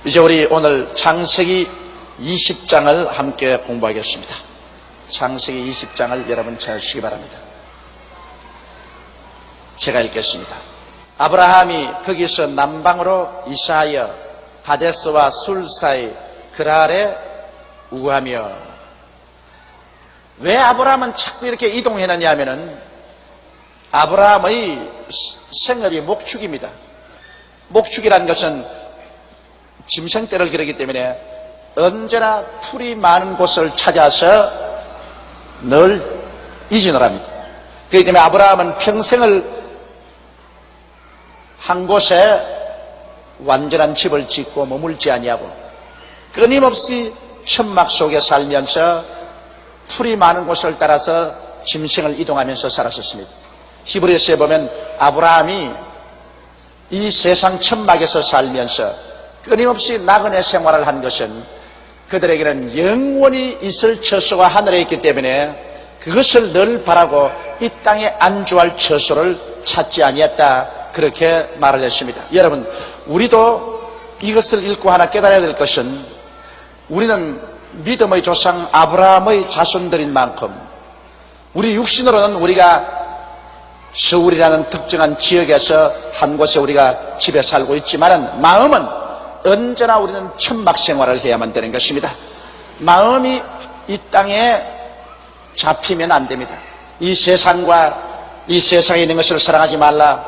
이제 우리 오늘 창세기 20장을 함께 공부하겠습니다. 창세기 20장을 여러분 찾으시기 바랍니다. 제가 읽겠습니다. 아브라함이 거기서 남방으로 이사하여 가데스와 술 사이 그랄에 우하며. 왜 아브라함은 자꾸 이렇게 이동했느냐 하면은 아브라함의 생업이 목축입니다. 목축이라는 것은 짐승떼를 기르기 때문에 언제나 풀이 많은 곳을 찾아서 늘 이진을 합니다. 그렇기 때문에 아브라함은 평생을 한 곳에 완전한 집을 짓고 머물지 아니하고 끊임없이 천막 속에 살면서 풀이 많은 곳을 따라서 짐승을 이동하면서 살았었습니다. 히브리서에 보면 아브라함이 이 세상 천막에서 살면서 끊임없이 나그네 생활을 한 것은 그들에게는 영원히 있을 처소가 하늘에 있기 때문에 그것을 늘 바라고 이 땅에 안주할 처소를 찾지 아니했다, 그렇게 말을 했습니다. 여러분, 우리도 이것을 읽고 하나 깨달아야 될 것은 우리는 믿음의 조상 아브라함의 자손들인 만큼 우리 육신으로는 우리가 서울이라는 특정한 지역에서 한 곳에 우리가 집에 살고 있지만은 마음은 언제나 우리는 천막 생활을 해야만 되는 것입니다. 마음이 이 땅에 잡히면 안 됩니다. 이 세상과 이 세상에 있는 것을 사랑하지 말라.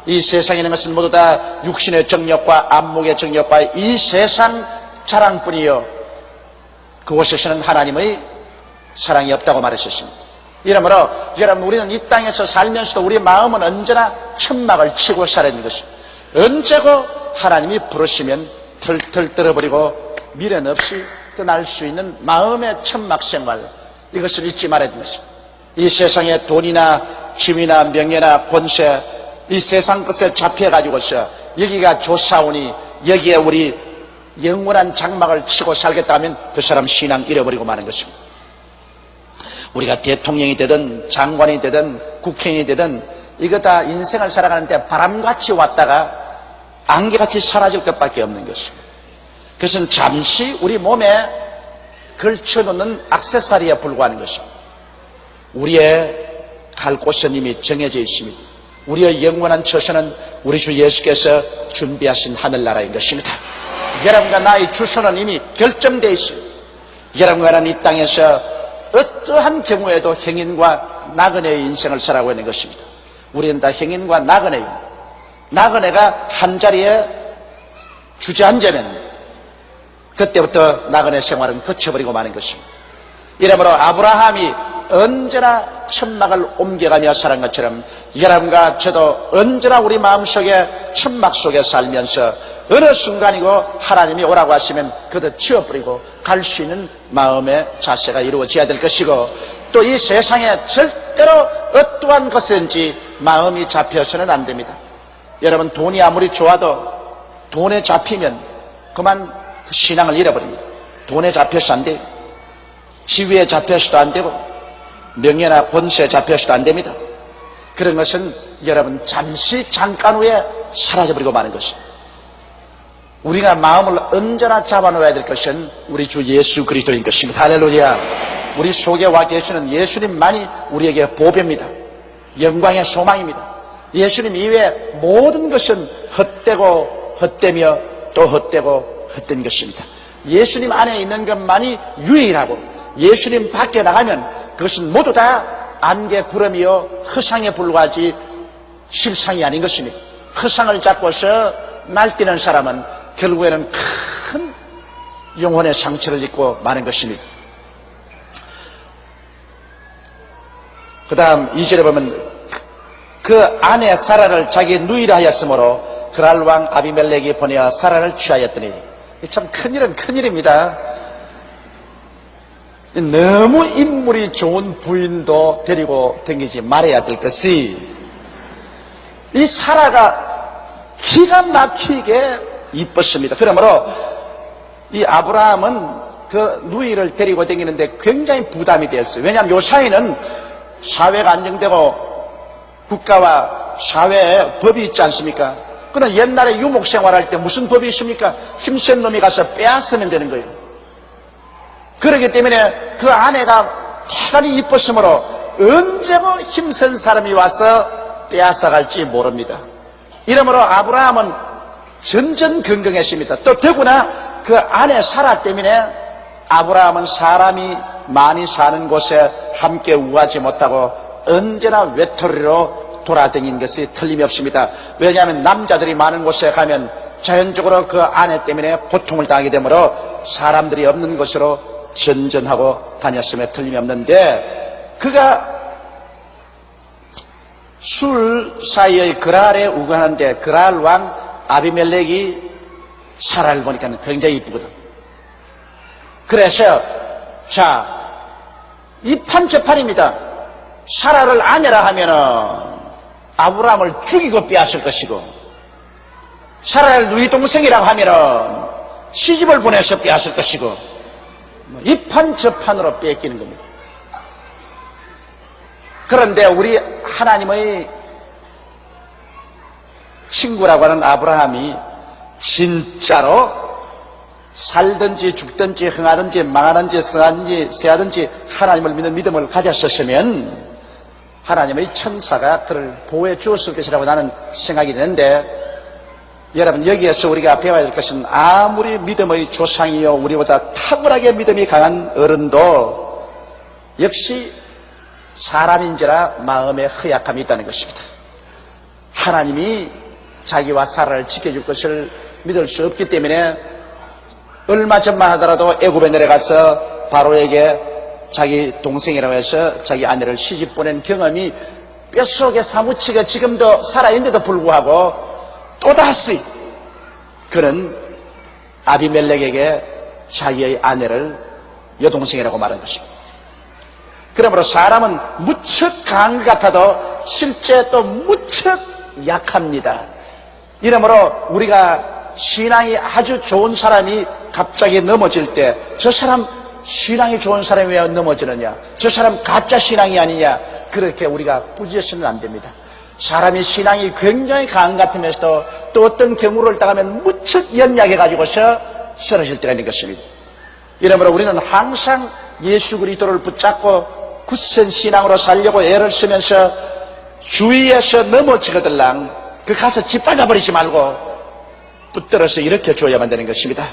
이 세상에 있는 것은 모두 다 육신의 정욕과 안목의 정욕과 이 세상 자랑뿐이요, 그곳에서는 하나님의 사랑이 없다고 말했었습니다. 이러므로 여러분, 우리는 이 땅에서 살면서도 우리 마음은 언제나 천막을 치고 살아야 하는 것입니다. 언제고 하나님이 부르시면 털털 떨어버리고 미련 없이 떠날 수 있는 마음의 천막 생활, 이것을 잊지 말아야 되는 것입니다. 이 세상에 돈이나 취미나 명예나 권세, 이 세상 것에 잡혀가지고서 여기가 좋사오니 여기에 우리 영원한 장막을 치고 살겠다 하면 그 사람 신앙 잃어버리고 마는 것입니다. 우리가 대통령이 되든 장관이 되든 국회의원이 되든 이거 다 인생을 살아가는데 바람같이 왔다가 안개같이 사라질 것밖에 없는 것입니다. 그것은 잠시 우리 몸에 걸쳐놓는 액세서리에 불과한 것입니다. 우리의 갈 곳은 이미 정해져 있습니다. 우리의 영원한 처소는 우리 주 예수께서 준비하신 하늘나라인 것입니다. 여러분과 나의 주소는 이미 결정되어 있습니다. 여러분과 나는 이 땅에서 어떠한 경우에도 행인과 나그네의 인생을 살아가고 있는 것입니다. 우리는 다 행인과 나그네입니다. 나그네가 한자리에 주저앉으면 그때부터 나그네 생활은 거쳐버리고 마는 것입니다. 이러므로 아브라함이 언제나 천막을 옮겨가며 살은 것처럼 여러분과 저도 언제나 우리 마음속에 천막 속에 살면서 어느 순간이고 하나님이 오라고 하시면 그도 치워버리고 갈 수 있는 마음의 자세가 이루어져야 될 것이고, 또 이 세상에 절대로 어떠한 것인지 마음이 잡혀서는 안 됩니다. 여러분, 돈이 아무리 좋아도 돈에 잡히면 그만 그 신앙을 잃어버립니다. 돈에 잡혀서 안 돼요. 지위에 잡혀서도 안 되고 명예나 권세에 잡혀서도 안 됩니다. 그런 것은 여러분 잠깐 후에 사라져버리고 마는 것입니다. 우리가 마음을 언제나 잡아놓아야 될 것은 우리 주 예수 그리스도인 것입니다. 할렐루야. 우리 속에 와 계시는 예수님만이 우리에게 보배입니다. 영광의 소망입니다. 예수님 이외에 모든 것은 헛되고 헛되며 또 헛되고 헛된 것입니다. 예수님 안에 있는 것만이 유일하고 예수님 밖에 나가면 그것은 모두 다 안개 구름이요 허상에 불과하지 실상이 아닌 것입니다. 허상을 잡고서 날뛰는 사람은 결국에는 큰 영혼의 상처를 입고 마는 것입니다. 그 다음 2절에 보면 그 아내 사라를 자기 누이라 하였으므로 그랄 왕 아비멜렉이 보내어 사라를 취하였더니, 참 큰일은 큰일입니다. 너무 인물이 좋은 부인도 데리고 다니지 말아야 될 것이, 이 사라가 기가 막히게 이뻤습니다. 그러므로 이 아브라함은 그 누이를 데리고 다니는데 굉장히 부담이 되었어요. 왜냐하면 요 사이는 사회가 안정되고 국가와 사회에 법이 있지 않습니까? 그는 옛날에 유목 생활할 때 무슨 법이 있습니까? 힘센 놈이 가서 빼앗으면 되는 거예요. 그렇기 때문에 그 아내가 대단히 이뻤으므로 언제고 힘센 사람이 와서 빼앗아갈지 모릅니다. 이러므로 아브라함은 전전긍긍했습니다. 또 더구나 그 아내 사라 때문에 아브라함은 사람이 많이 사는 곳에 함께 우하지 못하고 언제나 외톨이로 돌아다닌 것이 틀림이 없습니다. 왜냐하면 남자들이 많은 곳에 가면 자연적으로 그 아내 때문에 고통을 당하게 되므로 사람들이 없는 곳으로 전전하고 다녔음에 틀림이 없는데, 그가 술 사이의 그랄에 우거하는데 그랄 왕 아비멜렉이 사라를 보니까 굉장히 이쁘거든. 그래서 이판저판입니다. 사라를 아내라 하면은 아브라함을 죽이고 빼앗을 것이고, 사라를 누이 동생이라고 하면은 시집을 보내서 빼앗을 것이고, 이판저판으로 뺏기는 겁니다. 그런데 우리 하나님의 친구라고 하는 아브라함이 진짜로 살든지 죽든지 흥하든지 망하든지 성하든지 세하든지 하나님을 믿는 믿음을 가졌었으면 하나님의 천사가 그를 보호해 주었을 것이라고 나는 생각이 되는데, 여러분, 여기에서 우리가 배워야 될 것은 아무리 믿음의 조상이요 우리보다 탁월하게 믿음이 강한 어른도 역시 사람인지라 마음에 허약함이 있다는 것입니다. 하나님이 자기와 사라를 지켜줄 것을 믿을 수 없기 때문에 얼마 전만 하더라도 애굽에 내려가서 바로에게 자기 동생이라고 해서 자기 아내를 시집 보낸 경험이 뼛속에 사무치게 지금도 살아있는데도 불구하고 또다시 그는 아비멜렉에게 자기의 아내를 여동생이라고 말한 것입니다. 그러므로 사람은 무척 강한 것 같아도 실제 또 무척 약합니다. 이러므로 우리가 신앙이 아주 좋은 사람이 갑자기 넘어질 때 저 사람 신앙이 좋은 사람이 왜 넘어지느냐, 저 사람 가짜 신앙이 아니냐, 그렇게 우리가 꾸짖어서는 안 됩니다. 사람이 신앙이 굉장히 강한 것 같으면서도 또 어떤 경우를 당하면 무척 연약해가지고서 쓰러질 때가 있는 것입니다. 이러므로 우리는 항상 예수 그리스도를 붙잡고 굳센 신앙으로 살려고 애를 쓰면서 주위에서 넘어지거들랑 그 가서 짓밟아버리지 말고 붙들어서 일으켜 줘야만 되는 것입니다.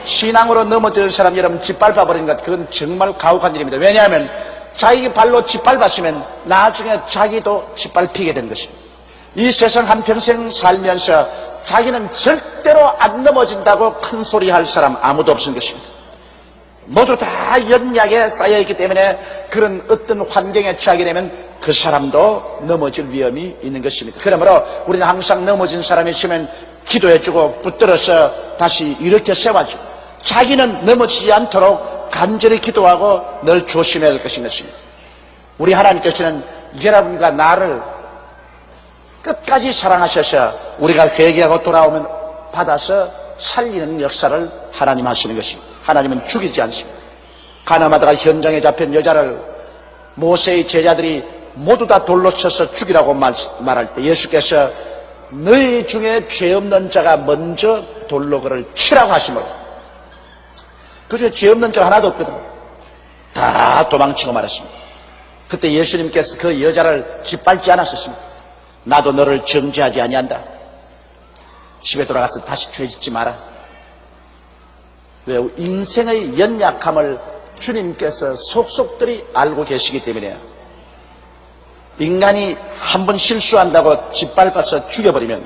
신앙으로 넘어지는 사람 여러분 짓밟아버리는 것, 그건 정말 가혹한 일입니다. 왜냐하면 자기 발로 짓밟았으면 나중에 자기도 짓밟히게 되는 것입니다. 이 세상 한평생 살면서 자기는 절대로 안 넘어진다고 큰 소리 할 사람 아무도 없는 것입니다. 모두 다 연약에 쌓여있기 때문에 그런 어떤 환경에 처하게 되면 그 사람도 넘어질 위험이 있는 것입니다. 그러므로 우리는 항상 넘어진 사람이 있으면 기도해주고 붙들어서 다시 일으켜 세워주고, 자기는 넘어지지 않도록 간절히 기도하고 늘 조심해야 될 것인 것입니다. 우리 하나님께서는 여러분과 나를 끝까지 사랑하셔서 우리가 회개하고 돌아오면 받아서 살리는 역사를 하나님 하시는 것입니다. 하나님은 죽이지 않습니다. 가나마다가 현장에 잡힌 여자를 모세의 제자들이 모두 다 돌로 쳐서 죽이라고 말할 때 예수께서 너희 중에 죄 없는 자가 먼저 돌로 그를 치라고 하시므로, 그 중에 죄 없는 자 하나도 없거든. 다 도망치고 말았습니다. 그때 예수님께서 그 여자를 짓밟지 않았었습니다. 나도 너를 정죄하지 아니한다. 집에 돌아가서 다시 죄 짓지 마라. 왜? 인생의 연약함을 주님께서 속속들이 알고 계시기 때문에요. 인간이 한 번 실수한다고 짓밟아서 죽여버리면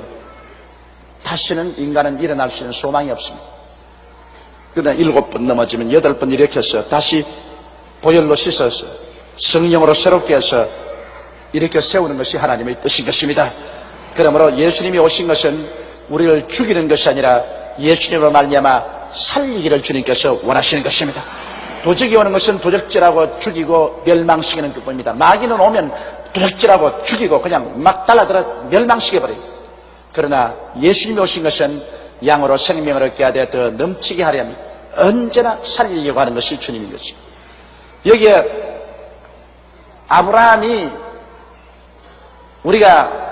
다시는 인간은 일어날 수 있는 소망이 없습니다. 그러나 7번 넘어지면 8번 일으켜서 다시 보혈로 씻어서 성령으로 새롭게 해서 일으켜 세우는 것이 하나님의 뜻인 것입니다. 그러므로 예수님이 오신 것은 우리를 죽이는 것이 아니라 예수님으로 말미암아 살리기를 주님께서 원하시는 것입니다. 도적이 오는 것은 도적질하고 죽이고 멸망시키는 것뿐입니다. 마귀는 오면 도적질하고 죽이고 그냥 막 달라들어 멸망시켜버려요. 그러나 예수님이 오신 것은 양으로 생명을 얻게 하되 더 넘치게 하려 합니다. 언제나 살리려고 하는 것이 주님인 것입니다. 여기에 아브라함이 우리가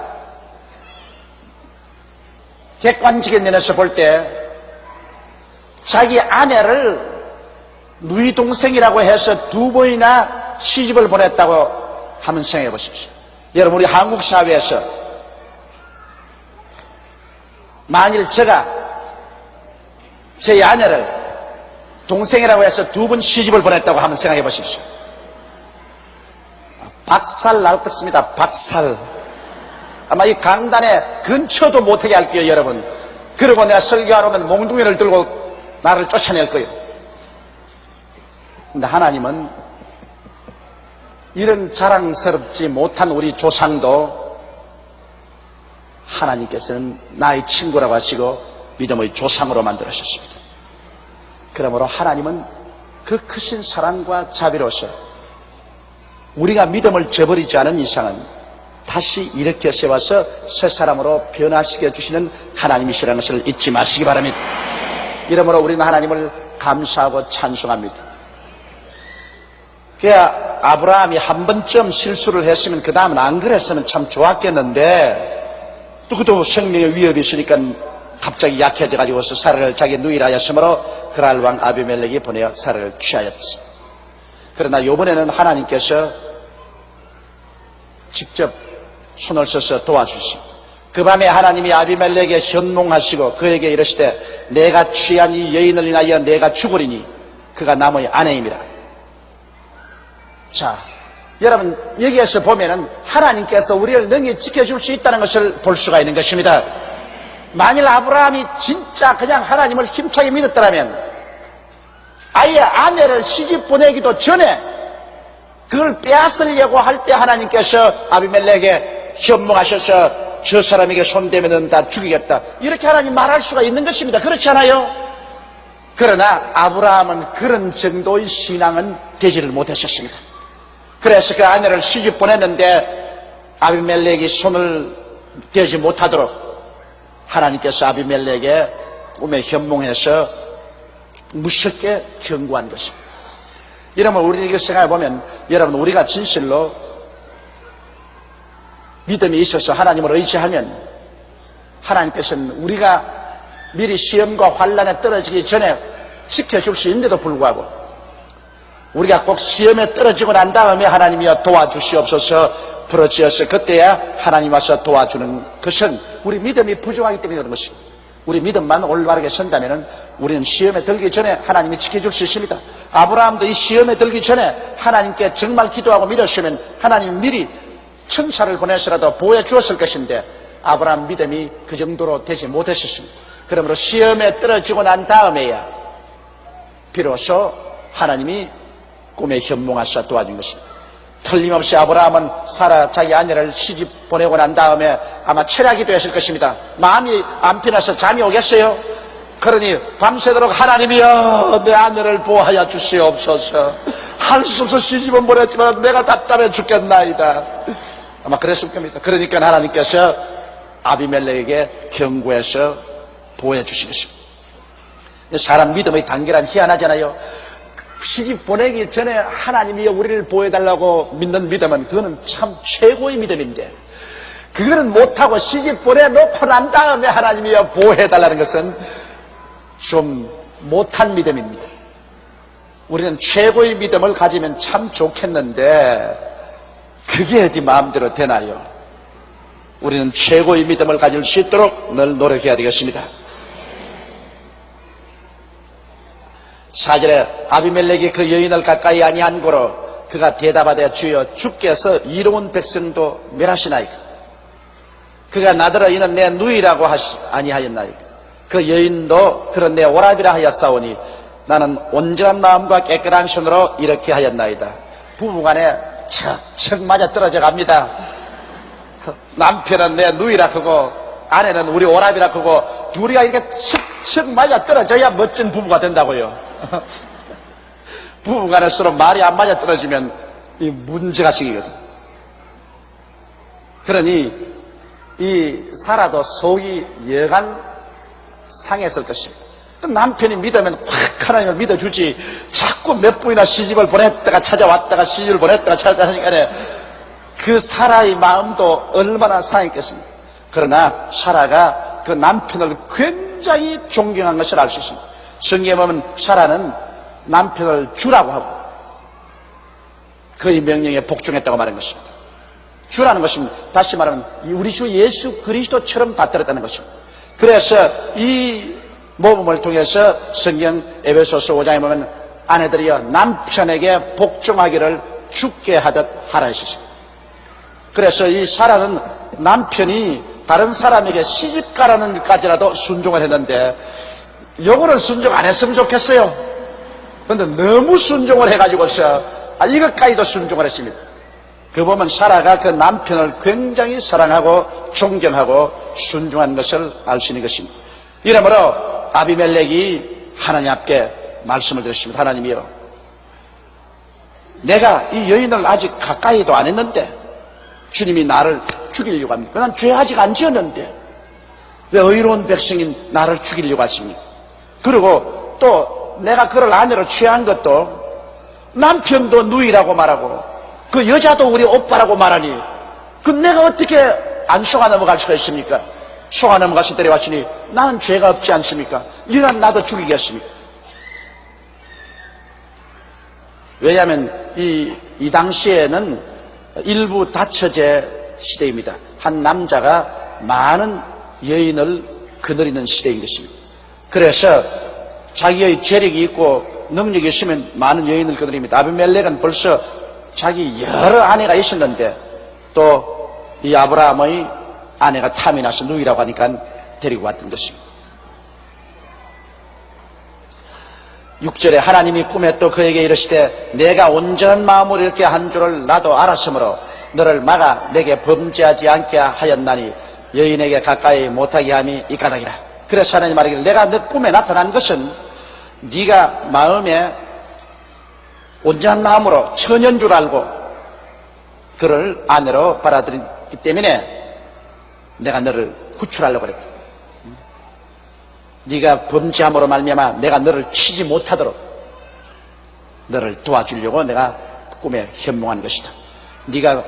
객관적인 면에서 볼 때 자기 아내를 누이 동생이라고 해서 2번이나 시집을 보냈다고 한번 생각해 보십시오. 여러분, 우리 한국 사회에서 만일 제가 제 아내를 동생이라고 해서 2번 시집을 보냈다고 한번 생각해 보십시오. 박살 날 것입니다. 박살. 아마 이 강단에 근처도 못하게 할 거예요, 여러분. 그리고 내가 설교하러 오면 몽둥이를 들고 나를 쫓아낼 거예요. 근데 하나님은 이런 자랑스럽지 못한 우리 조상도 하나님께서는 나의 친구라고 하시고 믿음의 조상으로 만들으셨습니다. 그러므로 하나님은 그 크신 사랑과 자비로서 우리가 믿음을 저버리지 않은 이상은 다시 일으켜 세워서 새 사람으로 변화시켜 주시는 하나님이시라는 것을 잊지 마시기 바랍니다. 이러므로 우리는 하나님을 감사하고 찬송합니다. 그야 아브라함이 한 번쯤 실수를 했으면 그 다음은 안 그랬으면 참 좋았겠는데 또 그도 생명의 위협이 있으니까 갑자기 약해져가지고서 사라를 자기 누이라 하였으므로 그랄 왕 아비멜렉이 보내어 사라를 취하였지. 그러나 이번에는 하나님께서 직접 손을 써서 도와주시고 그 밤에 하나님이 아비멜렉에게 현몽하시고 그에게 이르시되 내가 취한 이 여인을 인하여 내가 죽으리니 그가 남의 아내임이라. 자, 여러분 여기에서 보면은 하나님께서 우리를 능히 지켜줄 수 있다는 것을 볼 수가 있는 것입니다. 만일 아브라함이 진짜 그냥 하나님을 힘차게 믿었더라면 아예 아내를 시집 보내기도 전에 그걸 빼앗으려고 할 때 하나님께서 아비멜렉에게 현몽하셔서 저 사람에게 손대면은 다 죽이겠다 이렇게 하나님 말할 수가 있는 것입니다. 그렇지 않아요? 그러나 아브라함은 그런 정도의 신앙은 되지를 못하셨습니다. 그래서 그 아내를 시집 보냈는데 아비멜렉이 손을 대지 못하도록 하나님께서 아비멜렉에게 꿈에 현몽해서 무섭게 경고한 것입니다. 이러면 우리 이렇게 생각해보면 여러분 우리가 진실로 믿음이 있어서 하나님을 의지하면 하나님께서는 우리가 미리 시험과 환난에 떨어지기 전에 지켜줄 수 있는데도 불구하고 우리가 꼭 시험에 떨어지고 난 다음에 하나님이여 도와주시옵소서 부르짖어서 그때야 하나님 와서 도와주는 것은 우리 믿음이 부족하기 때문에 그런 것입니다. 우리 믿음만 올바르게 선다면 우리는 시험에 들기 전에 하나님이 지켜줄 수 있습니다. 아브라함도 이 시험에 들기 전에 하나님께 정말 기도하고 믿었으면 하나님 미리 천사를 보내서라도 보호해 주었을 것인데 아브라함 믿음이 그 정도로 되지 못했었습니다. 그러므로 시험에 떨어지고 난 다음에야 비로소 하나님이 꿈에 현몽하셔 도와준 것입니다. 틀림없이 아브라함은 사라 자기 아내를 시집 보내고 난 다음에 아마 철야기도 했을 것입니다. 마음이 안 편해서 잠이 오겠어요? 그러니 밤새도록 하나님이여 내 아내를 보호하여 주시옵소서. 할 수 없어 시집은 보냈지만 내가 답답해 죽겠나이다. 아마 그랬을 겁니다. 그러니까 하나님께서 아비멜렉에게 경고해서 보호해 주신 것입니다. 사람 믿음의 단계란 희한하잖아요. 시집 보내기 전에 하나님이 우리를 보호해달라고 믿는 믿음은 그거는 참 최고의 믿음인데 그거는 못하고 시집 보내놓고 난 다음에 하나님이 보호해달라는 것은 좀 못한 믿음입니다. 우리는 최고의 믿음을 가지면 참 좋겠는데 그게 어디 마음대로 되나요? 우리는 최고의 믿음을 가질 수 있도록 늘 노력해야 되겠습니다. 4절에 아비멜렉이 그 여인을 가까이 아니한 고로 그가 대답하되 주여 주께서 이로운 백성도 멸하시나이까. 그가 나더러 이는 내 누이라고 아니하였나이까. 그 여인도 그런 내 오라비라 하였사오니 나는 온전한 마음과 깨끗한 손으로 이렇게 하였나이다. 부부간에 척척 맞아 떨어져 갑니다. 남편은 내 누이라 하고 아내는 우리 오라비라 하고 둘이가 이렇게 척척 맞아 떨어져야 멋진 부부가 된다고요. 부부간에 서로 말이 안 맞아 떨어지면 이 문제가 생기거든. 그러니 이 사라도 속이 여간 상했을 것입니다. 남편이 믿으면 확 하나님을 믿어주지 자꾸 몇 번이나 시집을 보냈다가 찾아왔다가 시집을 보냈다가 찾아왔다가 하니까 그 사라의 마음도 얼마나 상했겠습니까? 그러나 사라가 사라가 그 남편을 굉장히 존경한 것을 알 수 있습니다. 성경에 보면 사라는 남편을 주라고 하고 그의 명령에 복종했다고 말한 것입니다. 주라는 것은 다시 말하면 우리 주 예수 그리스도처럼 받들었다는 것입니다. 그래서 이 모범을 통해서 성경 에베소서 5장에 보면 아내들이여 남편에게 복종하기를 주께 하듯 하라 했습니다. 그래서 이 사라는 남편이 다른 사람에게 시집가라는 것까지라도 순종을 했는데 요거는 순종 안 했으면 좋겠어요. 그런데 너무 순종을 해가지고서 이것까지도 순종을 했습니다. 그 보면 사라가 그 남편을 굉장히 사랑하고 존경하고 순종한 것을 알 수 있는 것입니다. 이러므로 아비멜렉이 하나님 앞에 말씀을 드렸습니다. 하나님이여, 내가 이 여인을 아직 가까이도 안 했는데 주님이 나를 죽이려고 합니까? 난 죄 아직 안 지었는데 왜 의로운 백성인 나를 죽이려고 하십니까? 그리고 또 내가 그를 아내로 취한 것도 남편도 누이라고 말하고 그 여자도 우리 오빠라고 말하니 그 내가 어떻게 안 속아 넘어갈 수가 있습니까? 속아 넘어가서 데려왔으니 나는 죄가 없지 않습니까? 이런 나도 죽이겠습니까? 왜냐하면 이 당시에는 일부 다처제 시대입니다. 한 남자가 많은 여인을 거느리는 시대인 것입니다. 그래서 자기의 재력이 있고 능력이 있으면 많은 여인을 거느립니다. 아비멜렉은 벌써 자기 여러 아내가 있었는데 또 이 아브라함의 아내가 탐이 나서 누이라고 하니까 데리고 왔던 것입니다. 6절에 하나님이 꿈에 또 그에게 이르시되 내가 온전한 마음으로 이렇게 한 줄을 나도 알았으므로 너를 막아 내게 범죄하지 않게 하였나니 여인에게 가까이 못하게 함이 이 까닭이라. 그래서 하나님 말하기를 내가 너 꿈에 나타난 것은 네가 마음에 온전한 마음으로 천연 줄 알고 그를 아내로 받아들였기 때문에 내가 너를 구출하려고 그랬다. 네가 범죄함으로 말미암아 내가 너를 치지 못하도록 너를 도와주려고 내가 꿈에 현몽한 것이다. 네가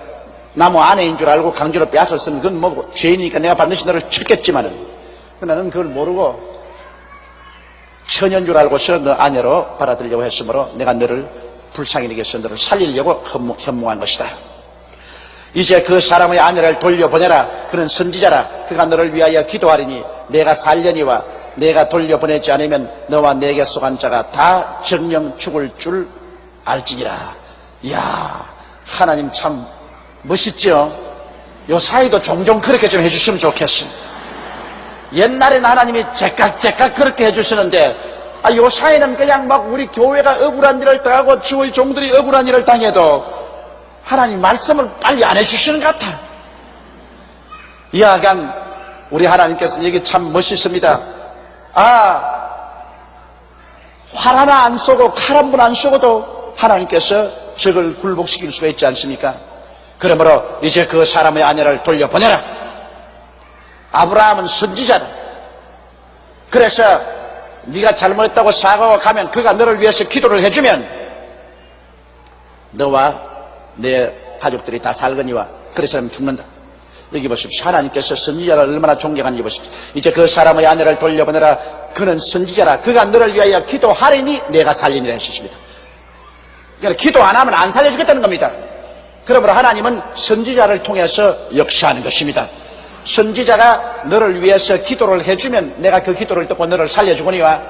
나무 아내인 줄 알고 강제로 빼앗았으면 그건 뭐 죄인이니까 내가 반드시 너를 쳤겠지만은 나는 그걸 모르고 천연 줄 알고서 너 아내로 받아들이려고 했으므로 내가 너를 불쌍히 여겨서 너를 살리려고 현몽한 것이다. 이제 그 사람의 아내를 돌려보내라. 그는 선지자라. 그가 너를 위하여 기도하리니 내가 살려니와 내가 돌려보내지 않으면 너와 내게 속한 자가 다 정령 죽을 줄 알지니라. 이야, 하나님 참 멋있죠? 요 사이도 종종 그렇게 좀 해주시면 좋겠어. 옛날에는 하나님이 제깍제깍 그렇게 해주시는데 요 사이는 그냥 막 우리 교회가 억울한 일을 당하고 주의 종들이 억울한 일을 당해도 하나님 말씀을 빨리 안 해주시는 것 같아. 이야, 그냥 우리 하나님께서 이게 참 멋있습니다. 활 하나 안 쏘고 칼 한 번 안 쏘고도 하나님께서 적을 굴복시킬 수가 있지 않습니까? 그러므로 이제 그 사람의 아내를 돌려보내라. 아브라함은 선지자다. 그래서 네가 잘못했다고 사과하고 가면 그가 너를 위해서 기도를 해주면 너와 내 가족들이 다 살거니와 그 사람은 죽는다. 여기 보십시오. 하나님께서 선지자를 얼마나 존경하는지 보십시오. 이제 그 사람의 아내를 돌려보내라. 그는 선지자라. 그가 너를 위하여 기도하리니 내가 살리니라 했습니다. 그러니까 기도 안 하면 안 살려주겠다는 겁니다. 그러므로 하나님은 선지자를 통해서 역사하는 것입니다. 선지자가 너를 위해서 기도를 해주면 내가 그 기도를 듣고 너를 살려주거니와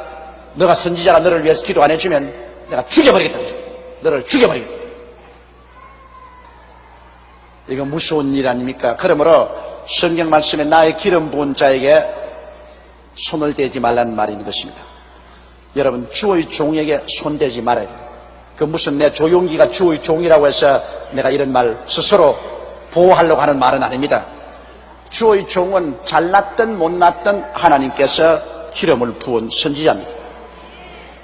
너가 선지자가 너를 위해서 기도 안 해주면 내가 죽여버리겠다는 거죠. 너를 죽여버리겠다. 이거 무서운 일 아닙니까? 그러므로 성경 말씀에 나의 기름 부은 자에게 손을 대지 말라는 말이 있는 것입니다. 여러분, 주의 종에게 손대지 말아야 돼요. 그 무슨 내 조용기가 주의 종이라고 해서 내가 이런 말 스스로 보호하려고 하는 말은 아닙니다. 주의 종은 잘났든 못났든 하나님께서 기름을 부은 선지자입니다.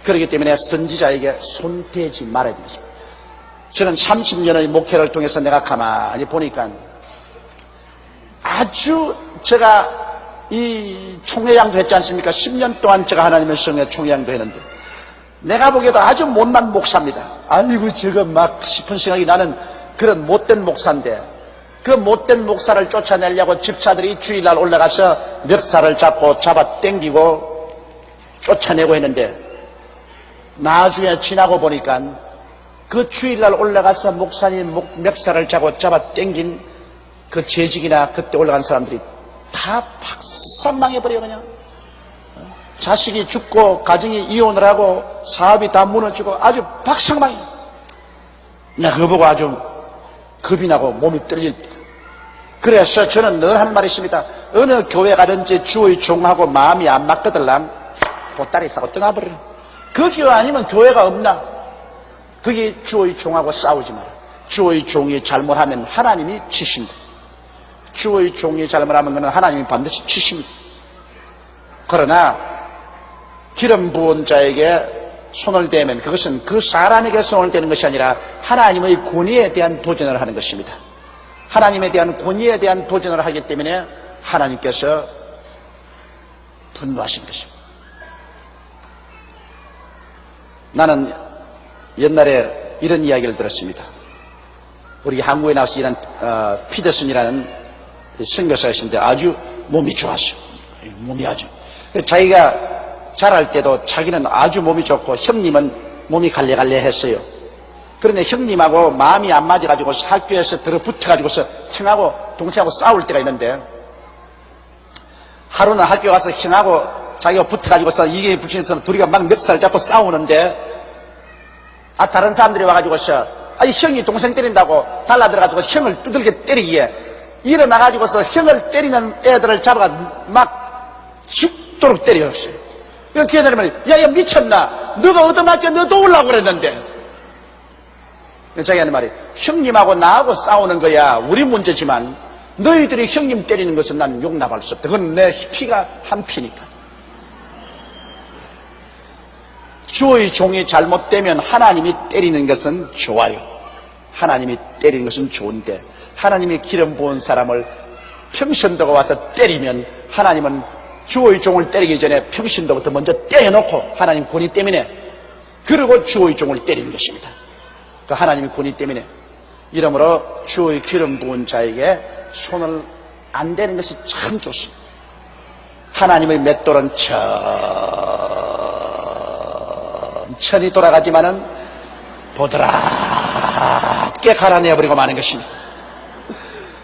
그렇기 때문에 선지자에게 손대지 말아야 되는 것입니다. 저는 30년의 목회를 통해서 내가 가만히 보니까 아주 제가 이 총회장도 했지 않습니까? 10년 동안 제가 하나님의 성회 총회장도 했는데 내가 보기에도 아주 못난 목사입니다. 아이고 저거 막 싶은 생각이 나는 그런 못된 목사인데 그 못된 목사를 쫓아내려고 집사들이 주일날 올라가서 멱살을 잡아 당기고 쫓아내고 했는데, 나중에 지나고 보니까 그 주일날 올라가서 목사님 멱살을 잡아 당긴 그 재직이나 그때 올라간 사람들이 다 박살망해버려. 그냥 자식이 죽고 가정이 이혼을 하고 사업이 다 무너지고 아주 박살망해. 나 그거 보고 아주 겁이 나고 몸이 떨릴 때, 그래서 저는 늘 하는 말이 있습니다. 어느 교회 가든지 주의 종하고 마음이 안 맞거들랑 보따리 싸고 떠나버려. 그 교회 아니면 교회가 없나? 그게 주의 종하고 싸우지 마라. 주의 종이 잘못하면 하나님이 치신다. 주의 종이 잘못하면 그는 하나님이 반드시 치십니다. 그러나 기름 부은 자에게 손을 대면 그것은 그 사람에게 손을 대는 것이 아니라 하나님의 권위에 대한 도전을 하는 것입니다. 하나님에 대한 권위에 대한 도전을 하기 때문에 하나님께서 분노하신 것입니다. 나는 옛날에 이런 이야기를 들었습니다. 우리 한국에 나와서 일한 피더슨이라는 선교사이신데 아주 몸이 좋았어요. 몸이 아주. 자기가 자랄 때도 자기는 아주 몸이 좋고 형님은 몸이 갈래갈래 했어요. 그런데 형님하고 마음이 안 맞아가지고 학교에서 들어붙어가지고서 형하고 동생하고 싸울 때가 있는데, 하루는 학교 가서 형하고 자기가 붙어가지고서 이게 붙이면서 둘이가 막 멱살 잡고 싸우는데, 다른 사람들이 와가지고서 형이 동생 때린다고 달라들어가지고 형을 두들겨 때리기에 일어나가지고서 형을 때리는 애들을 잡아가 막 죽도록 때렸어요. 그 애들이 말이야, 야 미쳤나? 너가 얻어맞게 너도 오려고 그랬는데. 자기 하는 말이, 형님하고 나하고 싸우는 거야 우리 문제지만 너희들이 형님 때리는 것은 난 용납할 수 없다. 그건 내 피가 한 피니까. 주의 종이 잘못되면 하나님이 때리는 것은 좋아요. 하나님이 때리는 것은 좋은데, 하나님이 기름 부은 사람을 평신도가 와서 때리면 하나님은 주의 종을 때리기 전에 평신도부터 먼저 때려놓고, 하나님 권위 때문에, 그리고 주의 종을 때리는 것입니다. 그 하나님의 권위 때문에. 이러므로 주의 기름 부은 자에게 손을 안 대는 것이 참 좋습니다. 하나님의 맷돌은 천천히 돌아가지만은 보드랍게 갈아내버리고 마는 것입니다.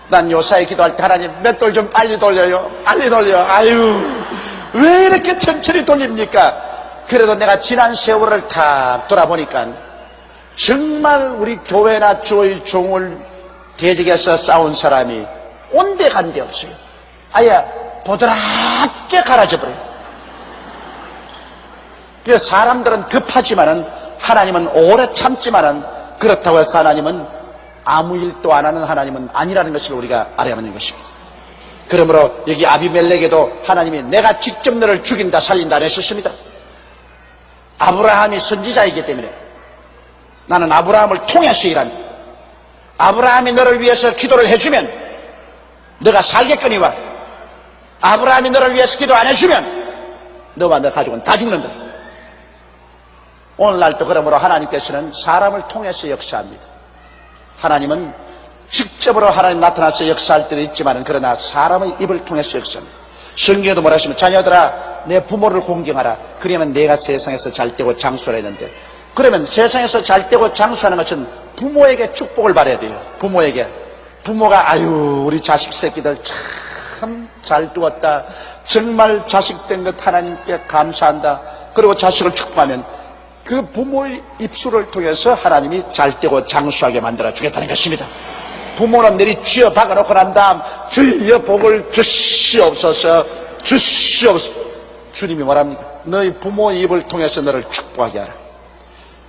난 요사이 기도할 때 하나님 맷돌 좀 빨리 돌려요. 빨리 돌려. 아유, 왜 이렇게 천천히 돌립니까? 그래도 내가 지난 세월을 탁 돌아보니까 정말 우리 교회나 주의 종을 대적해서 싸운 사람이 온데간데 없어요. 아예 보드랍게 갈아져 버려요. 그래서 사람들은 급하지만은 하나님은 오래 참지만은, 그렇다고 해서 하나님은 아무 일도 안 하는 하나님은 아니라는 것을 우리가 알아야 하는 것입니다. 그러므로 여기 아비멜렉에도 하나님이 내가 직접 너를 죽인다 살린다 했었습니다. 아브라함이 선지자이기 때문에 나는 아브라함을 통해서 일한다. 아브라함이 너를 위해서 기도를 해주면 너가 살겠거니와, 아브라함이 너를 위해서 기도 안 해주면 너와 너 가족은 다 죽는다. 오늘날도 그러므로 하나님께서는 사람을 통해서 역사합니다. 하나님은 직접으로 하나님 나타나서 역사할 때도 있지만, 그러나 사람의 입을 통해서 역사합니다. 성경에도 뭐라 하시면, 자녀들아 내 부모를 공경하라. 그러면 내가 세상에서 잘되고 장수를 했는데, 그러면 세상에서 잘되고 장수하는 것은 부모에게 축복을 받아야 돼요. 부모가 아유 우리 자식 새끼들 참 잘 두었다, 정말 자식 된 것 하나님께 감사한다, 그리고 자식을 축복하면 그 부모의 입술을 통해서 하나님이 잘되고 장수하게 만들어 주겠다는 것입니다. 부모는 내리 쥐어 박아놓고 난 다음 주여 복을 주시옵소서, 주시옵소서. 주님이 말합니다. 너희 부모의 입을 통해서 너를 축복하게 하라.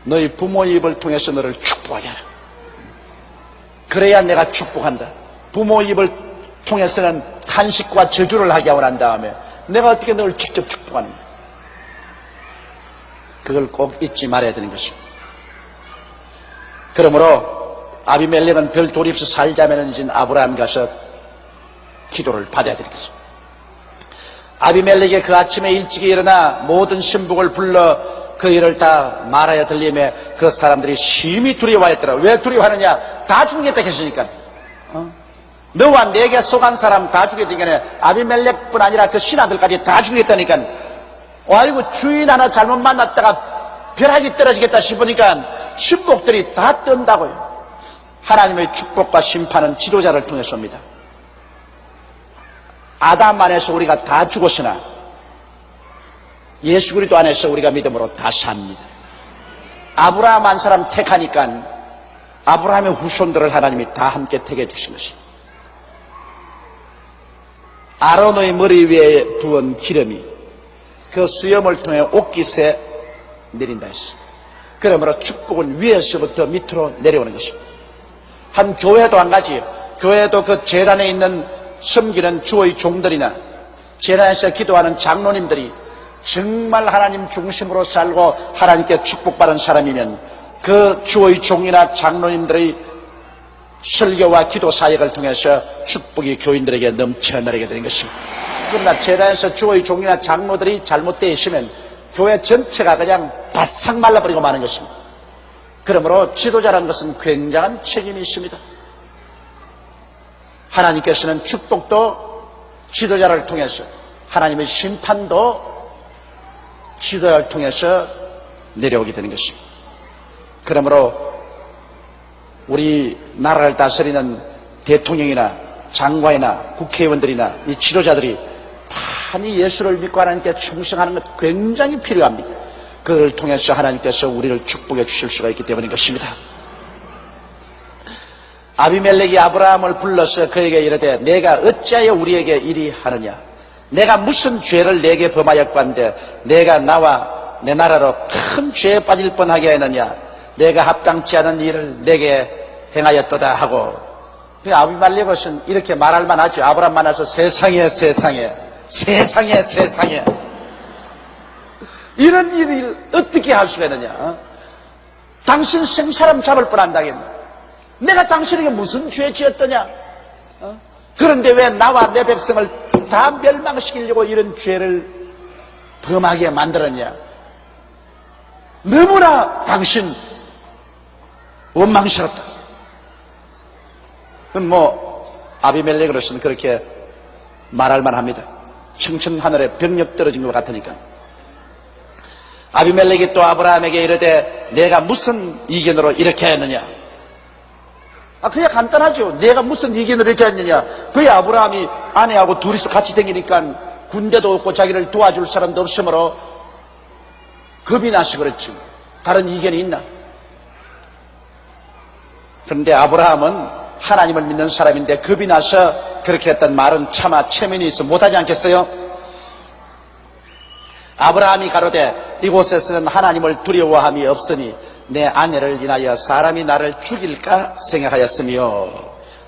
너희 부모의 입을 통해서 너를 축복하게 하라. 그래야 내가 축복한다. 부모의 입을 통해서는 탄식과 저주를 하게 하고 난 다음에 내가 어떻게 너를 직접 축복하는가. 그걸 꼭 잊지 말아야 되는 것입니다. 그러므로 아비멜렉은 별 돌이 없어 살자면은 이제 아브라함 가서 기도를 받아야 되는 것입니다. 아비멜렉이 그 아침에 일찍이 일어나 모든 신복을 불러 그 일을 다 말하여 들리며 그 사람들이 심히 두려워했더라. 왜 두려워하느냐? 다 죽겠다 했으니까. 너와 내게 속한 사람 다 죽이겠다니까 아비멜렉뿐 아니라 그 신하들까지 다 죽이겠다니까. 아이고 주인 하나 잘못 만났다가 벼락이 떨어지겠다 싶으니까 신복들이 다 뜬다고요. 하나님의 축복과 심판은 지도자를 통해서 옵니다. 아담 안에서 우리가 다 죽었으나 예수 그리스도 안에서 우리가 믿음으로 다 삽니다. 아브라함 한 사람 택하니까 아브라함의 후손들을 하나님이 다 함께 택해 주신 것입니다. 아론의 머리 위에 부은 기름이 그 수염을 통해 옷깃에 내린다 했습니다. 그러므로 축복은 위에서부터 밑으로 내려오는 것입니다. 한 교회도 한 가지요. 교회도 그 제단에 있는 섬기는 주의 종들이나 제단에서 기도하는 장로님들이 정말 하나님 중심으로 살고 하나님께 축복받은 사람이면 그 주의 종이나 장로님들의 설교와 기도 사역을 통해서 축복이 교인들에게 넘쳐나게 되는 것입니다. 그러나 제단에서 주의 종이나 장로들이 잘못되어 있으면 교회 전체가 그냥 바싹 말라버리고 마는 것입니다. 그러므로 지도자라는 것은 굉장한 책임이 있습니다. 하나님께서는 축복도 지도자를 통해서, 하나님의 심판도 지도자를 통해서 내려오게 되는 것입니다. 그러므로 우리 나라를 다스리는 대통령이나 장관이나 국회의원들이나 이 지도자들이 많이 예수를 믿고 하나님께 충성하는 것 굉장히 필요합니다. 그를 통해서 하나님께서 우리를 축복해 주실 수가 있기 때문인 것입니다. 아비멜렉이 아브라함을 불러서 그에게 이르되 내가 어찌하여 우리에게 이리 하느냐? 내가 무슨 죄를 내게 범하였건데 내가 나와 내 나라로 큰 죄에 빠질 뻔하게 하느냐? 내가 합당치 않은 일을 내게 행하였도다 하고. 아비멜렉은 이렇게 말할 만하죠. 아브라함 만나서 세상에 이런 일을 어떻게 할 수가 있느냐? 당신 생사람 잡을 뻔한다겠나? 내가 당신에게 무슨 죄 지었더냐? 그런데 왜 나와 내 백성을 다 멸망시키려고 이런 죄를 범하게 만들었냐? 너무나 당신 원망스럽다. 그럼 아비멜렉으로서는 그렇게 말할 만합니다. 청천하늘에 병력 떨어진 것 같으니까. 아비멜렉이 또 아브라함에게 이르되 내가 무슨 이견으로 이렇게 했느냐? 그냥 간단하죠. 내가 무슨 이견으로 이렇게 했느냐? 그의 아브라함이 아내하고 둘이서 같이 다니니까 군대도 없고 자기를 도와줄 사람도 없으므로 겁이 나서 그렇지. 다른 이견이 있나? 그런데 아브라함은 하나님을 믿는 사람인데 겁이 나서 그렇게 했던 말은 차마 체면이 있어 못하지 않겠어요? 아브라함이 가로되 이곳에서는 하나님을 두려워함이 없으니 내 아내를 인하여 사람이 나를 죽일까 생각하였으며.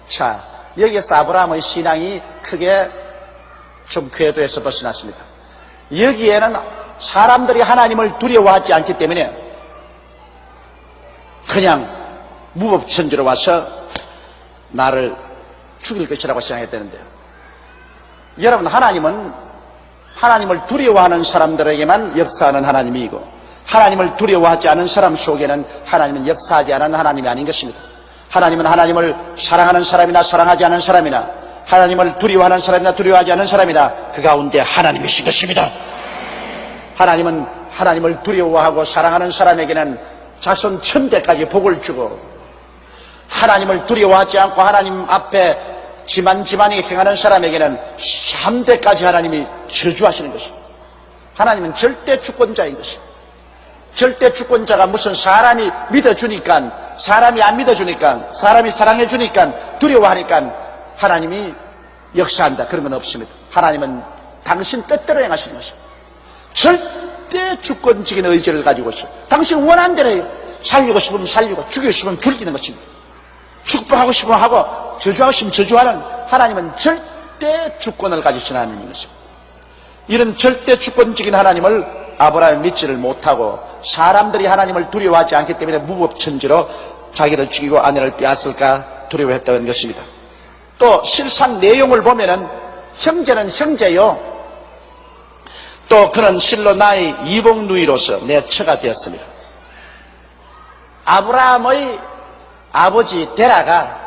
자, 여기에서 아브라함의 신앙이 크게 좀 궤도에서 벗어났습니다. 여기에는 사람들이 하나님을 두려워하지 않기 때문에 그냥 무법천지로 와서 나를 죽일 것이라고 생각했다는데요. 여러분, 하나님은 하나님을 두려워하는 사람들에게만 역사하는 하나님이고 하나님을 두려워하지 않은 사람 속에는 하나님은 역사하지 않은 하나님이 아닌 것입니다. 하나님은 하나님을 사랑하는 사람이나 사랑하지 않은 사람이나 하나님을 두려워하는 사람이나 두려워하지 않은 사람이나 그 가운데 하나님이신 것입니다. 하나님은 하나님을 두려워하고 사랑하는 사람에게는 자손 천대까지 복을 주고 하나님을 두려워하지 않고 하나님 앞에 지만지만히 행하는 사람에게는 3대까지 하나님이 저주하시는 것입니다. 하나님은 절대 주권자인 것입니다. 절대 주권자가 무슨 사람이 믿어주니까, 사람이 안 믿어주니까, 사람이 사랑해주니까, 두려워하니까 하나님이 역사한다. 그런 건 없습니다. 하나님은 당신 뜻대로 행하시는 것입니다. 절대 주권적인 의지를 가지고 있어요. 당신 원하는 대로 해요. 살리고 싶으면 살리고, 죽이고 싶으면 죽이는 것입니다. 축복하고 싶으면 하고, 저주하고 싶으면 저주하는 하나님은 절대 주권을 가지신 하나님인 것입니다. 이런 절대 주권적인 하나님을 아브라함이 믿지를 못하고 사람들이 하나님을 두려워하지 않기 때문에 무법천지로 자기를 죽이고 아내를 빼앗을까 두려워했다는 것입니다. 또 실상 내용을 보면은 형제는 형제요, 또 그는 실로 나의 이복 누이로서 내 처가 되었습니다. 아브라함의 아버지 데라가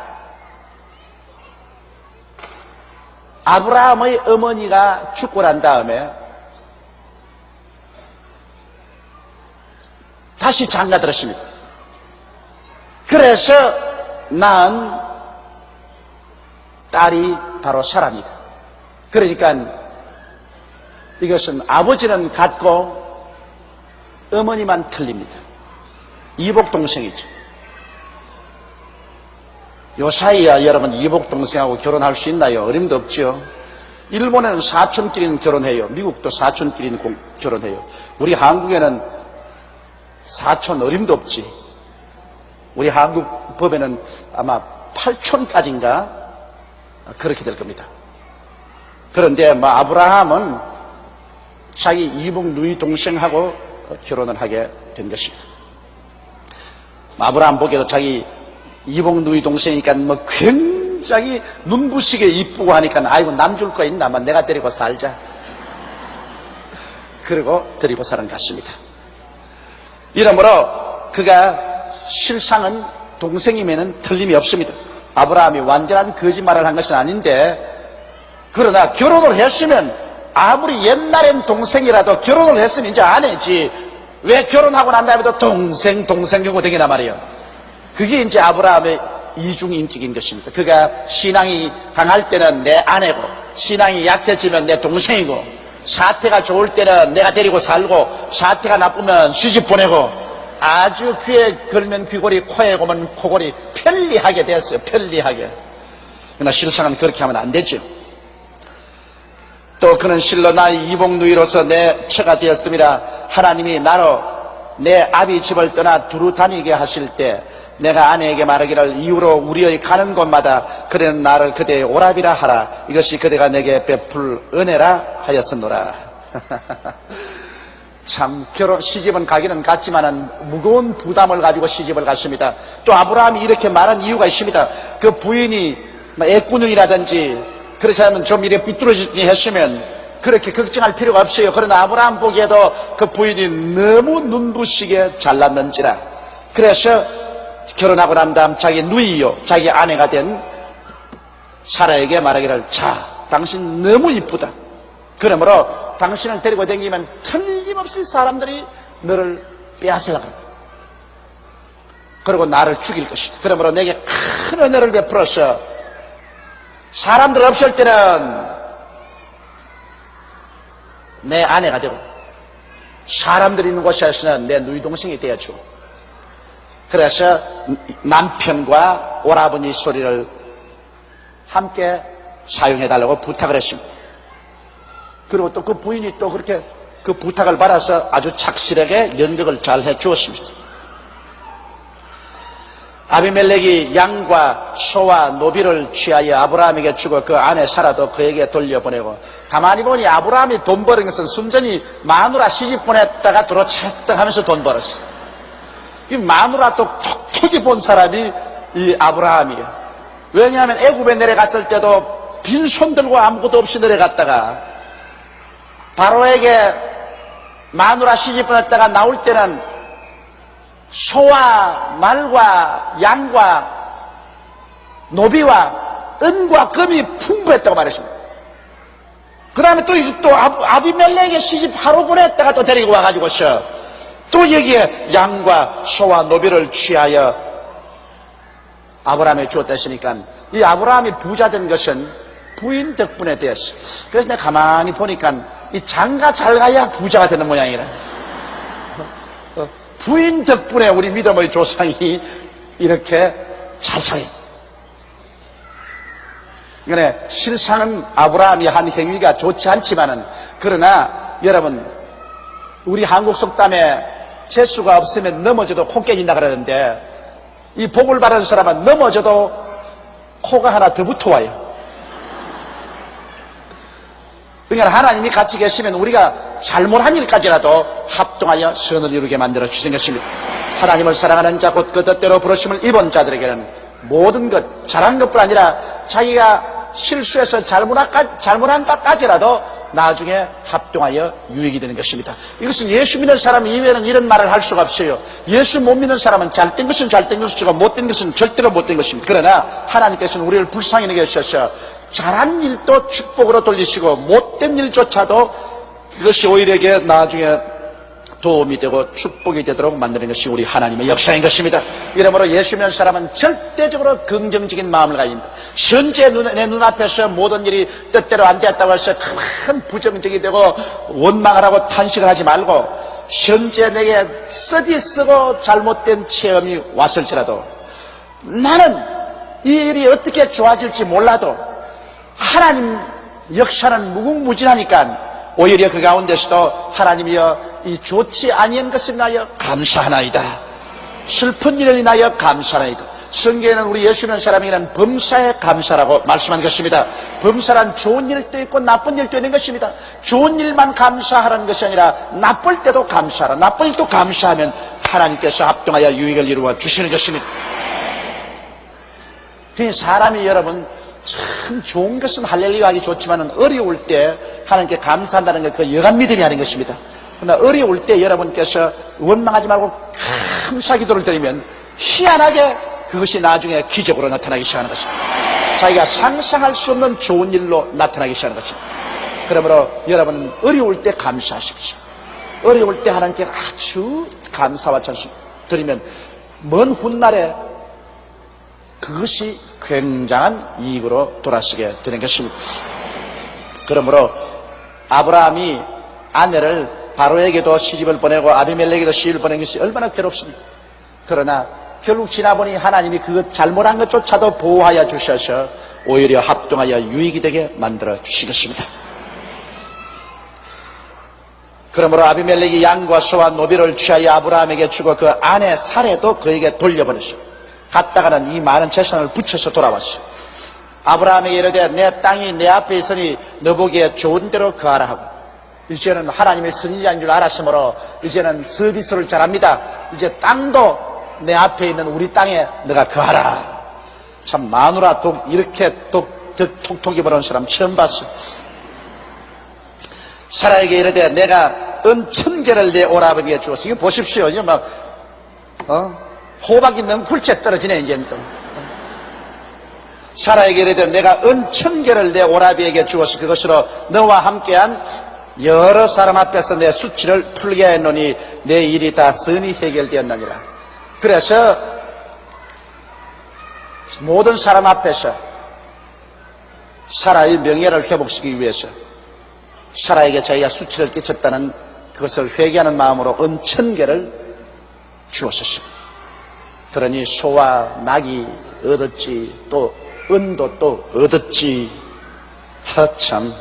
아브라함의 어머니가 죽고 난 다음에 다시 장가들었습니다. 그래서 낳은 딸이 바로 사라입니다. 그러니까 이것은 아버지는 같고 어머니만 틀립니다. 이복 동생이죠. 요 사이야 여러분 이복 동생하고 결혼할 수 있나요? 어림도 없죠. 일본에는 사촌끼리는 결혼해요. 미국도 사촌끼리는 결혼해요. 우리 한국에는 사촌 어림도 없지. 우리 한국 법에는 아마 8촌까지인가 그렇게 될 겁니다. 그런데 아브라함은 자기 이복 누이 동생하고 결혼을 하게 된 것입니다. 아브라함 보기에도 자기 이복 누이 동생이니까 굉장히 눈부시게 이쁘고 하니까 아이고 남 줄 거 있나? 내가 데리고 살자. 그리고 데리고 사는 것 같습니다. 이러므로 그가 실상은 동생임에는 틀림이 없습니다. 아브라함이 완전한 거짓말을 한 것은 아닌데, 그러나 결혼을 했으면 아무리 옛날엔 동생이라도 결혼을 했으면 이제 아내지 왜 결혼하고 난 다음에도 동생 하고 되기나 말이에요. 그게 이제 아브라함의 이중인격인 것입니다. 그가 신앙이 강할 때는 내 아내고 신앙이 약해지면 내 동생이고 사태가 좋을 때는 내가 데리고 살고 사태가 나쁘면 시집 보내고 아주 귀에 걸면 귀걸이 코에 고면 코걸이 편리하게 됐어요. 편리하게. 그러나 실상은 그렇게 하면 안 되죠. 또 그는 실로 나의 이복누이로서 내 처가 되었습니다. 하나님이 나로 내 아비 집을 떠나 두루 다니게 하실 때 내가 아내에게 말하기를 이후로 우리의 가는 곳마다 그대는 나를 그대의 오라비라 하라. 이것이 그대가 내게 베풀 은혜라 하였으노라. 참 시집은 가기는 갔지만은 무거운 부담을 가지고 시집을 갔습니다. 또 아브라함이 이렇게 말한 이유가 있습니다. 그 부인이 애꾸눈이라든지 그렇지 않으면 좀 이렇게 삐뚤어지지 했으면 그렇게 걱정할 필요가 없어요. 그러나 아브라함 보기에도 그 부인이 너무 눈부시게 잘났는지라. 그래서 결혼하고 난 다음 자기 누이요 자기 아내가 된 사라에게 말하기를 자 당신 너무 이쁘다. 그러므로 당신을 데리고 다니면 틀림없이 사람들이 너를 빼앗으려고 한다. 그리고 나를 죽일 것이다. 그러므로 내게 큰 은혜를 베풀어서 사람들 없을 때는 내 아내가 되고 사람들이 있는 곳에서는 내 누이 동생이 되어주고 그래서 남편과 오라버니 소리를 함께 사용해달라고 부탁을 했습니다. 그리고 또 그 부인이 또 그렇게 그 부탁을 받아서 아주 착실하게 연극을 잘 해주었습니다. 아비멜렉이 양과 소와 노비를 취하여 아브라함에게 주고 그 아내 사라도 그에게 돌려보내고 가만히 보니 아브라함이 돈 버는 것은 순전히 마누라 시집 보냈다가 들어찼다 하면서 돈 벌었어. 이 마누라 또 톡톡이 본 사람이 이 아브라함이에요. 왜냐하면 애굽에 내려갔을 때도 빈손 들고 아무것도 없이 내려갔다가 바로에게 마누라 시집 보냈다가 나올 때는 소와 말과 양과 노비와 은과 금이 풍부했다고 말했습니다. 그 다음에 또 아비멜렉에게 시집 바로 보냈다가 또 데리고 와가지고서 또 여기에 양과 소와 노비를 취하여 아브라함에 주었다 했으니까 이 아브라함이 부자 된 것은 부인 덕분에 되었어. 그래서 내가 가만히 보니까 이 장가 잘 가야 부자가 되는 모양이라. 부인 덕분에 우리 믿음의 조상이 이렇게 잘 살아요. 그러니까 실상은 아브라함이 한 행위가 좋지 않지만은 그러나 여러분 우리 한국 속담에 재수가 없으면 넘어져도 코 깨진다 그러는데 이 복을 받은 사람은 넘어져도 코가 하나 더 붙어와요. 그러니까 하나님이 같이 계시면 우리가 잘못한 일까지라도 합동하여 선을 이루게 만들어 주신 것입니다. 하나님을 사랑하는 자 곧 그 뜻대로 부르심을 입은 자들에게는 모든 것 잘한 것뿐 아니라 자기가 실수해서 잘못한 것까지라도 나중에 합동하여 유익이 되는 것입니다. 이것은 예수 믿는 사람 이외에는 이런 말을 할 수가 없어요. 예수 못 믿는 사람은 잘된 것은 잘된 것이고 못된 것은 절대로 못된 것입니다. 그러나 하나님께서는 우리를 불쌍히 여기셔서 잘한 일도 축복으로 돌리시고 못된 일조차도 그것이 오히려 나중에 도움이 되고 축복이 되도록 만드는 것이 우리 하나님의 역사인 것입니다. 이러므로 예수 믿는 사람은 절대적으로 긍정적인 마음을 가집니다. 현재 내 눈앞에서 모든 일이 뜻대로 안 되었다고 해서 큰 부정적이 되고 원망을 하고 탄식을 하지 말고 현재 내게 쓰고 잘못된 체험이 왔을지라도 나는 이 일이 어떻게 좋아질지 몰라도 하나님 역사는 무궁무진하니까 오히려 그 가운데서도 하나님이여 이 좋지 아니한 것을 인하여 감사하나이다. 슬픈 일을 인하여 감사하나이다. 성경에는 우리 예수 믿는 사람에게는 범사에 감사라고 말씀한 것입니다. 범사란 좋은 일도 있고 나쁜 일도 있는 것입니다. 좋은 일만 감사하라는 것이 아니라 나쁠 때도 감사하라. 나쁜 일도 감사하면 하나님께서 합동하여 유익을 이루어 주시는 것입니다. 사람이 여러분 참 좋은 것은 할렐루야 하기 좋지만 어려울 때 하나님께 감사한다는 게 그 여간 믿음이 아닌 것입니다. 그러나 어려울 때 여러분께서 원망하지 말고 감사 기도를 드리면 희한하게 그것이 나중에 기적으로 나타나기 시작하는 것입니다. 자기가 상상할 수 없는 좋은 일로 나타나기 시작하는 것입니다. 그러므로 여러분은 어려울 때 감사하십시오. 어려울 때 하나님께 아주 감사와 찬송 드리면 먼 훗날에 그것이 굉장한 이익으로 돌아서게 되는 것입니다. 그러므로 아브라함이 아내를 바로에게도 시집을 보내고 아비멜렉에게도 시집을 보낸 것이 얼마나 괴롭습니까? 그러나 결국 지나보니 하나님이 그것 잘못한 것조차도 보호하여 주셔서 오히려 합동하여 유익이 되게 만들어 주신 것입니다. 그러므로 아비멜렉이 양과 소와 노비를 취하여 아브라함에게 주고 그 아내 사레도 그에게 돌려보냈습니다. 갔다가는 이 많은 재산을 붙여서 돌아왔어요. 아브라함에게 이르되 내 땅이 내 앞에 있으니 너 보기에 좋은 대로 거하라 하고 이제는 하나님의 선지자인 줄 알았으므로 이제는 서비스를 잘합니다. 이제 땅도 내 앞에 있는 우리 땅에 너가 거하라. 참 마누라 이렇게 톡톡히 보는 사람 처음 봤어요. 사라에게 이르되 내가 은 1000개를 내 오라버니에게 주었어. 이거 보십시오. 이제 막 호박이 넝쿨째 떨어지네 이제. 사라에게 이르되 내가 은 1000개를 내 오라비에게 주어서 그것으로 너와 함께한 여러 사람 앞에서 내 수치를 풀게 했노니 내 일이 다 선히 해결되었느니라. 그래서 모든 사람 앞에서 사라의 명예를 회복시키기 위해서 사라에게 자기가 수치를 끼쳤다는 그것을 회개하는 마음으로 은 1000개를 주었습니다. 그러니 소와 낙이 얻었지 또 은도 또 얻었지. 참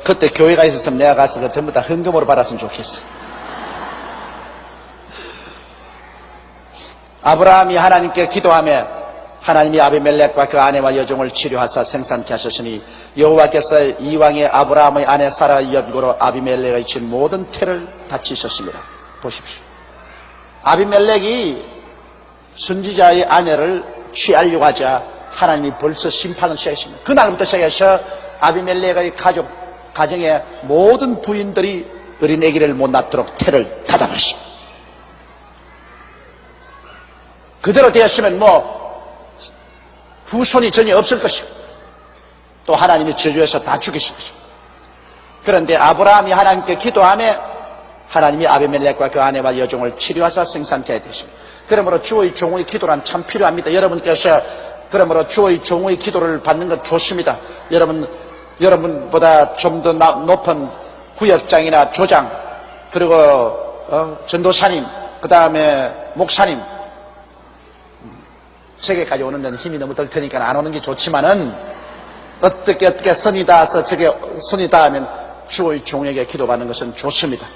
그때 교회가 있었으면 내가 가서 전부 다 헌금으로 받았으면 좋겠어. 아브라함이 하나님께 기도하며 하나님이 아비멜렉과 그 아내와 여종을 치료하사 생산케 하셨으니 여호와께서 이왕의 아브라함의 아내 사라의 연고로 아비멜렉의 진 모든 태를 다치셨습니다. 보십시오. 아비멜렉이 선지자의 아내를 취하려고 하자 하나님이 벌써 심판을 시작했습니다. 그날부터 시작해서 아비멜렉의 가정의 모든 부인들이 어린 아기를 못 낳도록 태를 닫아버렸습니다. 그대로 되었으면 후손이 전혀 없을 것이고 또 하나님이 저주해서 다 죽이실 것입니다. 그런데 아브라함이 하나님께 기도하며 하나님이 아비멜렉과 그 아내와 여종을 치료하사 생산케 되십니다. 그러므로 주의 종의 기도란 참 필요합니다. 여러분께서 그러므로 주의 종의 기도를 받는 것 좋습니다. 여러분보다 좀 더 높은 구역장이나 조장 그리고 전도사님 그 다음에 목사님 세계까지 오는 데는 힘이 너무 들 테니까 안 오는 게 좋지만은 어떻게 선이 닿아서 손이 닿으면 주의 종에게 기도받는 것은 좋습니다.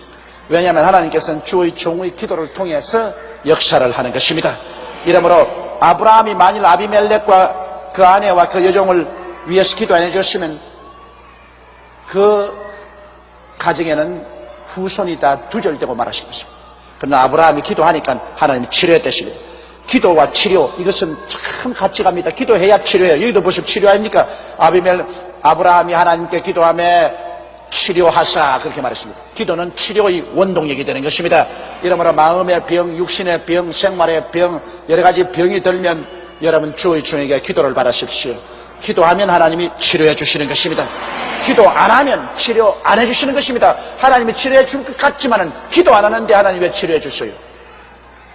왜냐하면 하나님께서는 주의 종의 기도를 통해서 역사를 하는 것입니다. 이러므로 아브라함이 만일 아비멜렉과 그 아내와 그 여종을 위해서 기도 안 해줬으면 그 가정에는 후손이 다 두절되고 말하신 것입니다. 그러나 아브라함이 기도하니까 하나님이 치료했다십니다. 기도와 치료, 이것은 참 같이 갑니다. 기도해야 치료해요. 여기도 보시면 치료 아닙니까? 아브라함이 하나님께 기도하며 치료하사, 그렇게 말했습니다. 기도는 치료의 원동력이 되는 것입니다. 이러므로 마음의 병, 육신의 병, 생활의 병, 여러 가지 병이 들면 여러분 주의 주님에게 기도를 받으십시오. 기도하면 하나님이 치료해 주시는 것입니다. 기도 안 하면 치료 안 해주시는 것입니다. 하나님이 치료해 줄 것 같지만은 기도 안 하는데 하나님이 왜 치료해 주셔요?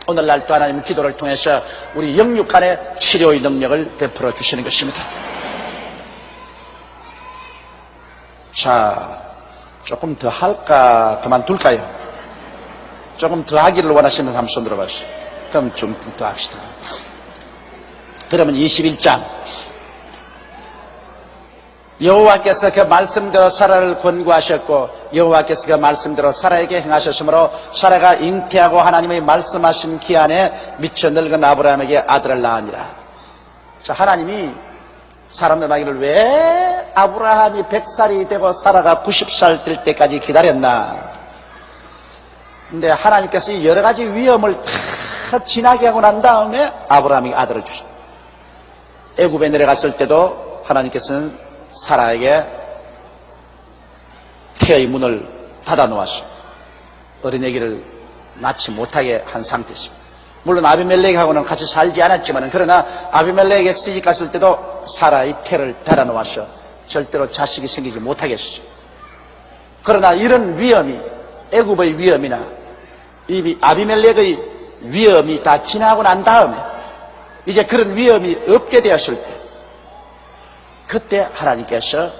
오늘날 또 하나님은 기도를 통해서 우리 영육 간의 치료의 능력을 베풀어 주시는 것입니다. 자, 조금 더 할까, 그만둘까요? 조금 더 하기를 원하시면 한번 손 들어봐주세요. 그럼 좀 더 합시다. 그러면 21장. 여호와께서 그 말씀대로 사라를 권고하셨고 여호와께서 그 말씀대로 사라에게 행하셨으므로 사라가 잉태하고 하나님의 말씀하신 기한에 미쳐 늙은 아브라함에게 아들을 낳으니라. 자, 하나님이 사람들 말기를 왜 아브라함이 100살이 되고 사라가 90살 될 때까지 기다렸나? 근데 하나님께서 여러 가지 위험을 다 지나게 하고 난 다음에 아브라함이 아들을 주셨다. 애굽에 내려갔을 때도 하나님께서는 사라에게 태의 문을 닫아 놓았어. 어린애기를 낳지 못하게 한 상태입니다. 물론 아비멜렉하고는 같이 살지 않았지만, 그러나 아비멜렉에게 시집 갔을 때도 사라의 태를 닫아 놓았어. 절대로 자식이 생기지 못하게 했어. 그러나 이런 위험이, 애굽의 위험이나 이 아비멜렉의 위험이 다 지나고 난 다음에 이제 그런 위험이 없게 되었을 때, 그때 하나님께서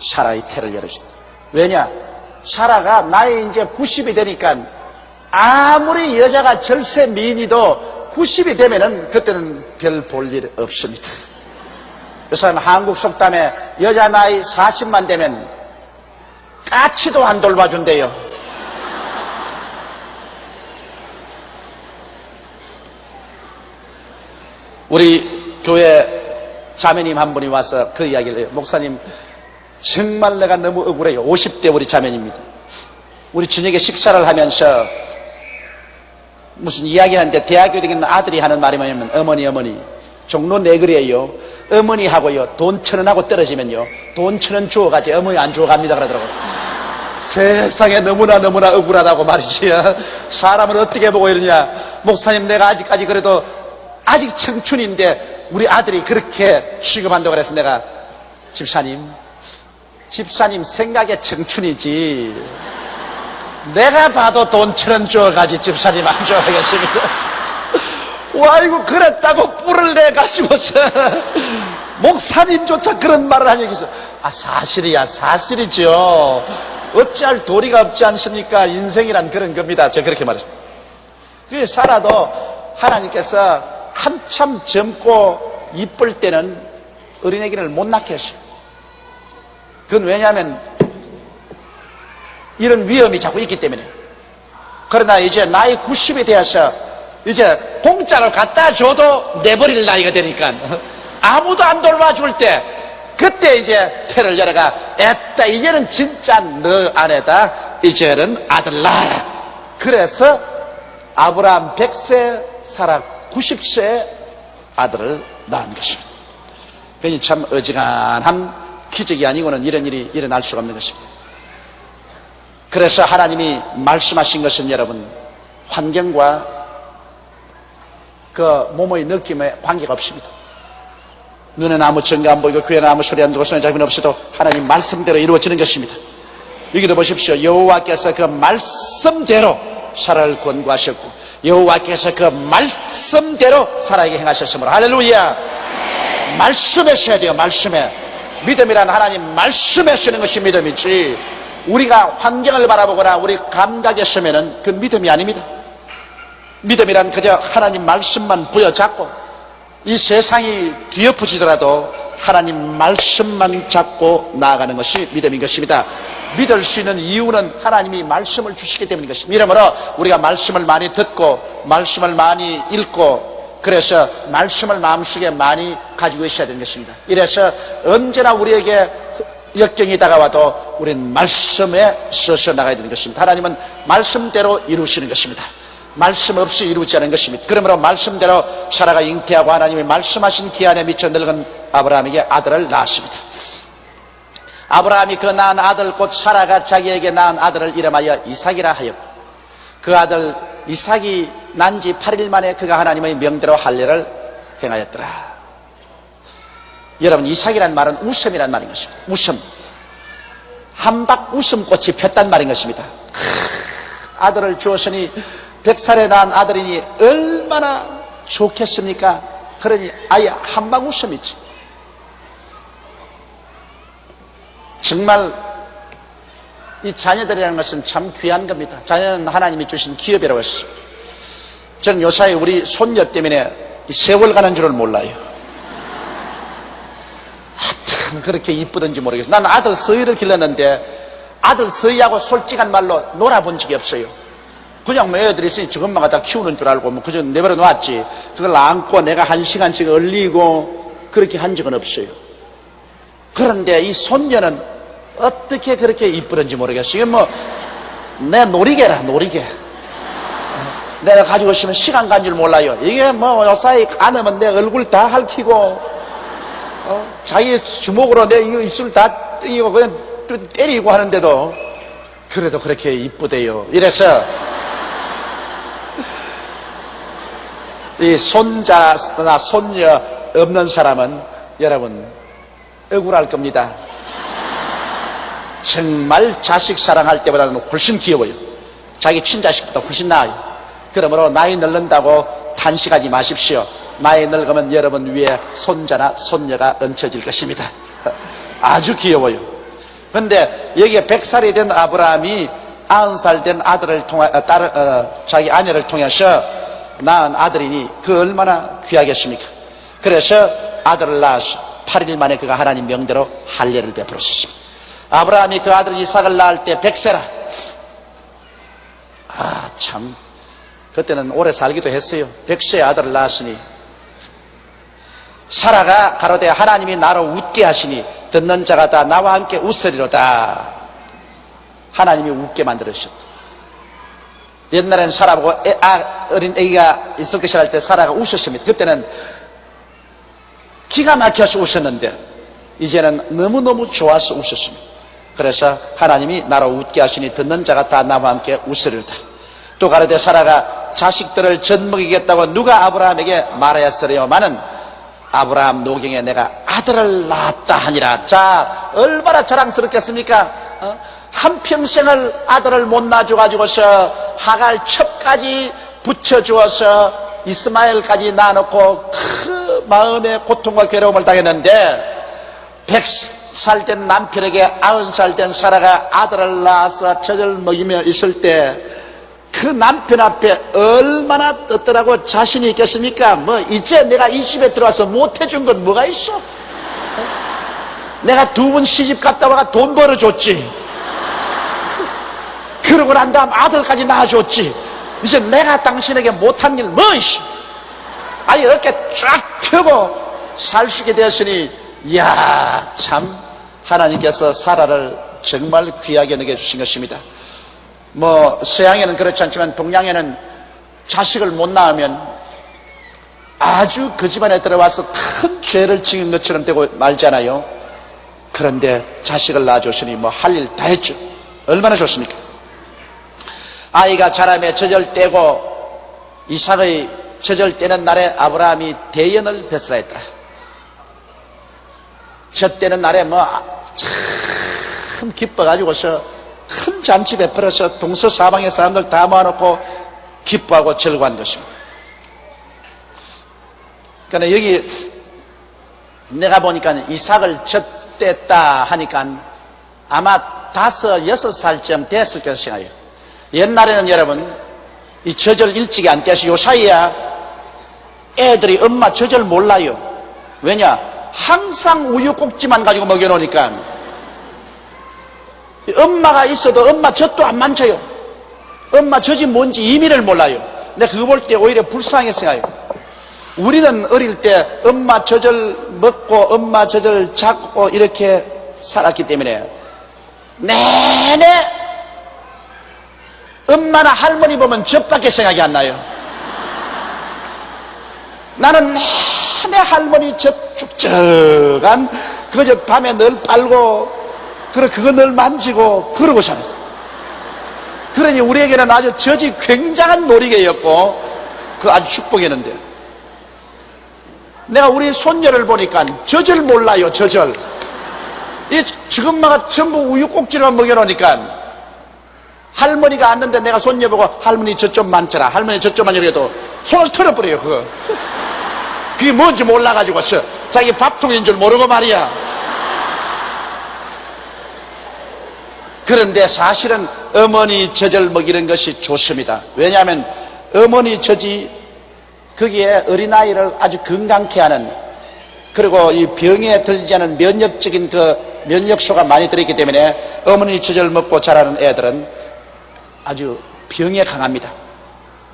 사라의 태를 열으셨다. 왜냐? 사라가 나이 이제 90이 되니까 아무리 여자가 절세 미인이도 90이 되면은 그때는 별 볼 일 없습니다. 그래서 한국 속담에 여자 나이 40만 되면 까치도 안 돌봐준대요. 우리 교회 자매님 한 분이 와서 그 이야기를 해요. 목사님, 정말 내가 너무 억울해요. 50대 우리 자매입니다. 우리 저녁에 식사를 하면서 무슨 이야기하는데 대학교 다니는 아들이 하는 말이 뭐냐면, 어머니 종로 내거리에요, 어머니하고요 돈 1,000원하고 떨어지면요 돈 1,000원 주워가지 어머니 안 주워갑니다 그러더라고요. 세상에 너무나 억울하다고 말이지. 사람을 어떻게 보고 이러냐. 목사님, 내가 아직까지 그래도 아직 청춘인데 우리 아들이 그렇게 취급한다고 그래서 내가, 집사님 생각에 청춘이지 내가 봐도 돈 1,000원 주어가지 집사님 안 주어가겠습니다. 와이고, 그랬다고 뿔을 내가지고서 목사님조차 그런 말을 한 얘기 있어. 사실이죠. 어찌할 도리가 없지 않습니까? 인생이란 그런 겁니다. 제가 그렇게 말했습니다. 그 사라도 하나님께서 한참 젊고 이쁠 때는 어린애기를 못 낳게 했어요. 그건 왜냐하면 이런 위험이 자꾸 있기 때문에. 그러나 이제 나이 90이 되어서 이제 공짜로 갖다 줘도 내버릴 나이가 되니까 아무도 안 돌봐줄 때, 그때 이제 태를 열어가, 애따 이제는 진짜 너 아내다, 이제는 아들 낳아라. 그래서 아브라함 100세, 사라 90세에 아들을 낳은 것입니다. 그러니 참 어지간한 기적이 아니고는 이런 일이 일어날 수가 없는 것입니다. 그래서 하나님이 말씀하신 것은 여러분, 환경과 그 몸의 느낌에 관계가 없습니다. 눈에는 아무 증거 안 보이고 귀에는 아무 소리 안 들고 손에 잡힘이 없어도 하나님 말씀대로 이루어지는 것입니다. 여기도 보십시오. 여호와께서 그 말씀대로 사라를 권고하셨고 여호와께서 그 말씀대로 사라에게 행하셨으므로, 할렐루야. 말씀에 써야 돼요. 말씀에. 믿음이란 하나님 말씀에 쓰는 것이 믿음이지, 우리가 환경을 바라보거나 우리 감각에 쓰면은 그 믿음이 아닙니다. 믿음이란 그저 하나님 말씀만 부여잡고 이 세상이 뒤엎어지더라도 하나님 말씀만 잡고 나아가는 것이 믿음인 것입니다. 믿을 수 있는 이유는 하나님이 말씀을 주시기 때문인 것입니다. 이러므로 우리가 말씀을 많이 듣고 말씀을 많이 읽고, 그래서 말씀을 마음속에 많이 가지고 있어야 되는 것입니다. 이래서 언제나 우리에게 역경이 다가와도 우리는 말씀에 서서 나가야 되는 것입니다. 하나님은 말씀대로 이루시는 것입니다. 말씀 없이 이루지 않은 것입니다. 그러므로 말씀대로 사라가 잉태하고 하나님이 말씀하신 기한에 미쳐 늙은 아브라함에게 아들을 낳았습니다. 아브라함이 그 낳은 아들 곧 사라가 자기에게 낳은 아들을 이름하여 이삭이라 하였고, 그 아들 이삭이 난 지 8일 만에 그가 하나님의 명대로 할례를 행하였더라. 여러분, 이삭이란 말은 웃음이란 말인 것입니다. 웃음. 한박 웃음꽃이 폈단 말인 것입니다. 아들을 주었으니 100살에 낳은 아들이니 얼마나 좋겠습니까? 그러니 아예 한방 웃음이지. 정말 이 자녀들이라는 것은 참 귀한 겁니다. 자녀는 하나님이 주신 기업이라고 했습니다. 저는 요사이 우리 손녀 때문에 세월 가는 줄을 몰라요. 하여튼 그렇게 이쁘던지 모르겠어요. 나는 아들 서희를 길렀는데 아들 서희하고 솔직한 말로 놀아본 적이 없어요. 그냥 뭐 애들이 있으니 저 엄마가 다 키우는 줄 알고 뭐 그저 내버려 놓았지, 그걸 안고 내가 1시간씩 얼리고 그렇게 한 적은 없어요. 그런데 이 손녀는 어떻게 그렇게 이쁘던지 모르겠어요. 이게 뭐 내 놀이개라, 놀이개. 내가 가지고 있으면 시간 간 줄 몰라요. 이게 뭐 요사이 안으면 내 얼굴 다 핥히고 자기 주먹으로 내 입술 다 땡기고 그냥 때리고 하는데도 그래도 그렇게 이쁘대요. 이래서 이 손자나 손녀 없는 사람은 여러분 억울할 겁니다. 정말 자식 사랑할 때보다는 훨씬 귀여워요. 자기 친자식보다 훨씬 나아요. 그러므로 나이 늙는다고 탄식하지 마십시오. 나이 늙으면 여러분 위에 손자나 손녀가 얹혀질 것입니다. 아주 귀여워요. 그런데 여기에 100살이 된 아브라함이 90살 된 아들을 자기 아내를 통해서 낳은 아들이니 그 얼마나 귀하겠습니까? 그래서 아들을 낳아서 8일 만에 그가 하나님 명대로 할례를 베풀었습니다. 아브라함이 그 아들 이삭을 낳을 때 100세라. 참 그때는 오래 살기도 했어요. 100세의 아들을 낳았으니 사라가 가로되 하나님이 나로 웃게 하시니 듣는 자가 다 나와 함께 웃으리로다. 하나님이 웃게 만들으셨다. 옛날엔 사라보고 어린 애기가 있을 것이라 할 때 사라가 웃었습니다. 그때는 기가 막혀서 웃었는데 이제는 너무너무 좋아서 웃었습니다. 그래서 하나님이 나로 웃게 하시니 듣는 자가 다 나와 함께 웃으리로다. 또 가로되 사라가 자식들을 젖먹이겠다고 누가 아브라함에게 말하였으려마는 아브라함 노경에 내가 아들을 낳았다 하니라. 자, 얼마나 자랑스럽겠습니까? 한평생을 아들을 못 낳아줘가지고서 하갈 첩까지 붙여주어서 이스마엘까지 낳아놓고 그 마음의 고통과 괴로움을 당했는데 100살 된 남편에게 90살 된 사라가 아들을 낳아서 젖을 먹이며 있을 때 그 남편 앞에 얼마나 떴더라고 자신이 있겠습니까? 뭐 이제 내가 이 집에 들어와서 못해준 건 뭐가 있어? 내가 2번 시집 갔다 와가 돈 벌어줬지. 그러고 난 다음 아들까지 낳아줬지. 이제 내가 당신에게 못한 일 뭐 있어? 아예 이렇게 쫙 펴고 살 수 있게 되었으니 이야, 참 하나님께서 사라를 정말 귀하게 여겨주신 것입니다. 뭐 서양에는 그렇지 않지만 동양에는 자식을 못 낳으면 아주 그 집안에 들어와서 큰 죄를 지은 것처럼 되고 말잖아요. 그런데 자식을 낳아줬으니 뭐 할 일 다 했죠. 얼마나 좋습니까? 아이가 자라매 젖을 떼고 이삭의 젖을 떼는 날에 아브라함이 대연을 베풀었다. 젖 떼는 날에 뭐 참 기뻐가지고서 큰 잔치 베풀어서 동서사방의 사람들 다 모아놓고 기뻐하고 즐거워한 것입니다. 그러니까 여기 내가 보니까 이삭을 젖댔다 하니까 아마 5, 6살쯤 됐을 것을 생각해요. 옛날에는 여러분 이 젖을 일찍이 안 떼서 요 사이에 애들이 엄마 젖을 몰라요. 왜냐? 항상 우유 꼭지만 가지고 먹여놓으니까 엄마가 있어도 엄마 젖도 안 만져요. 엄마 젖이 뭔지 의미를 몰라요. 근데 그거 볼 때 오히려 불쌍하게 생각해요. 우리는 어릴 때 엄마 젖을 먹고 엄마 젖을 잡고 이렇게 살았기 때문에 내내 엄마나 할머니 보면 젖밖에 생각이 안 나요. 나는 내 할머니 젖 쭉쭉한 그 젖 밤에 늘 빨고 그거 늘 만지고 그러고 살았어. 그러니 우리에게는 아주 젖이 굉장한 놀이개였고 그 아주 축복이었는데, 내가 우리 손녀를 보니까 젖을 몰라요. 젖을. 이 지금마가 전부 우유 꼭지로만 먹여놓으니까 할머니가 앉는데 내가 손녀 보고 할머니 젖 좀 만져라, 할머니 젖 좀 만져라 해도 손을 털어버려요. 그게 뭔지 몰라가지고 자기 밥통인 줄 모르고 말이야. 그런데 사실은 어머니 젖을 먹이는 것이 좋습니다. 왜냐하면 어머니 젖이 거기에 어린아이를 아주 건강케 하는, 그리고 이 병에 들지 않은 면역적인 면역소가 많이 들어있기 때문에 어머니 젖을 먹고 자라는 애들은 아주 병에 강합니다.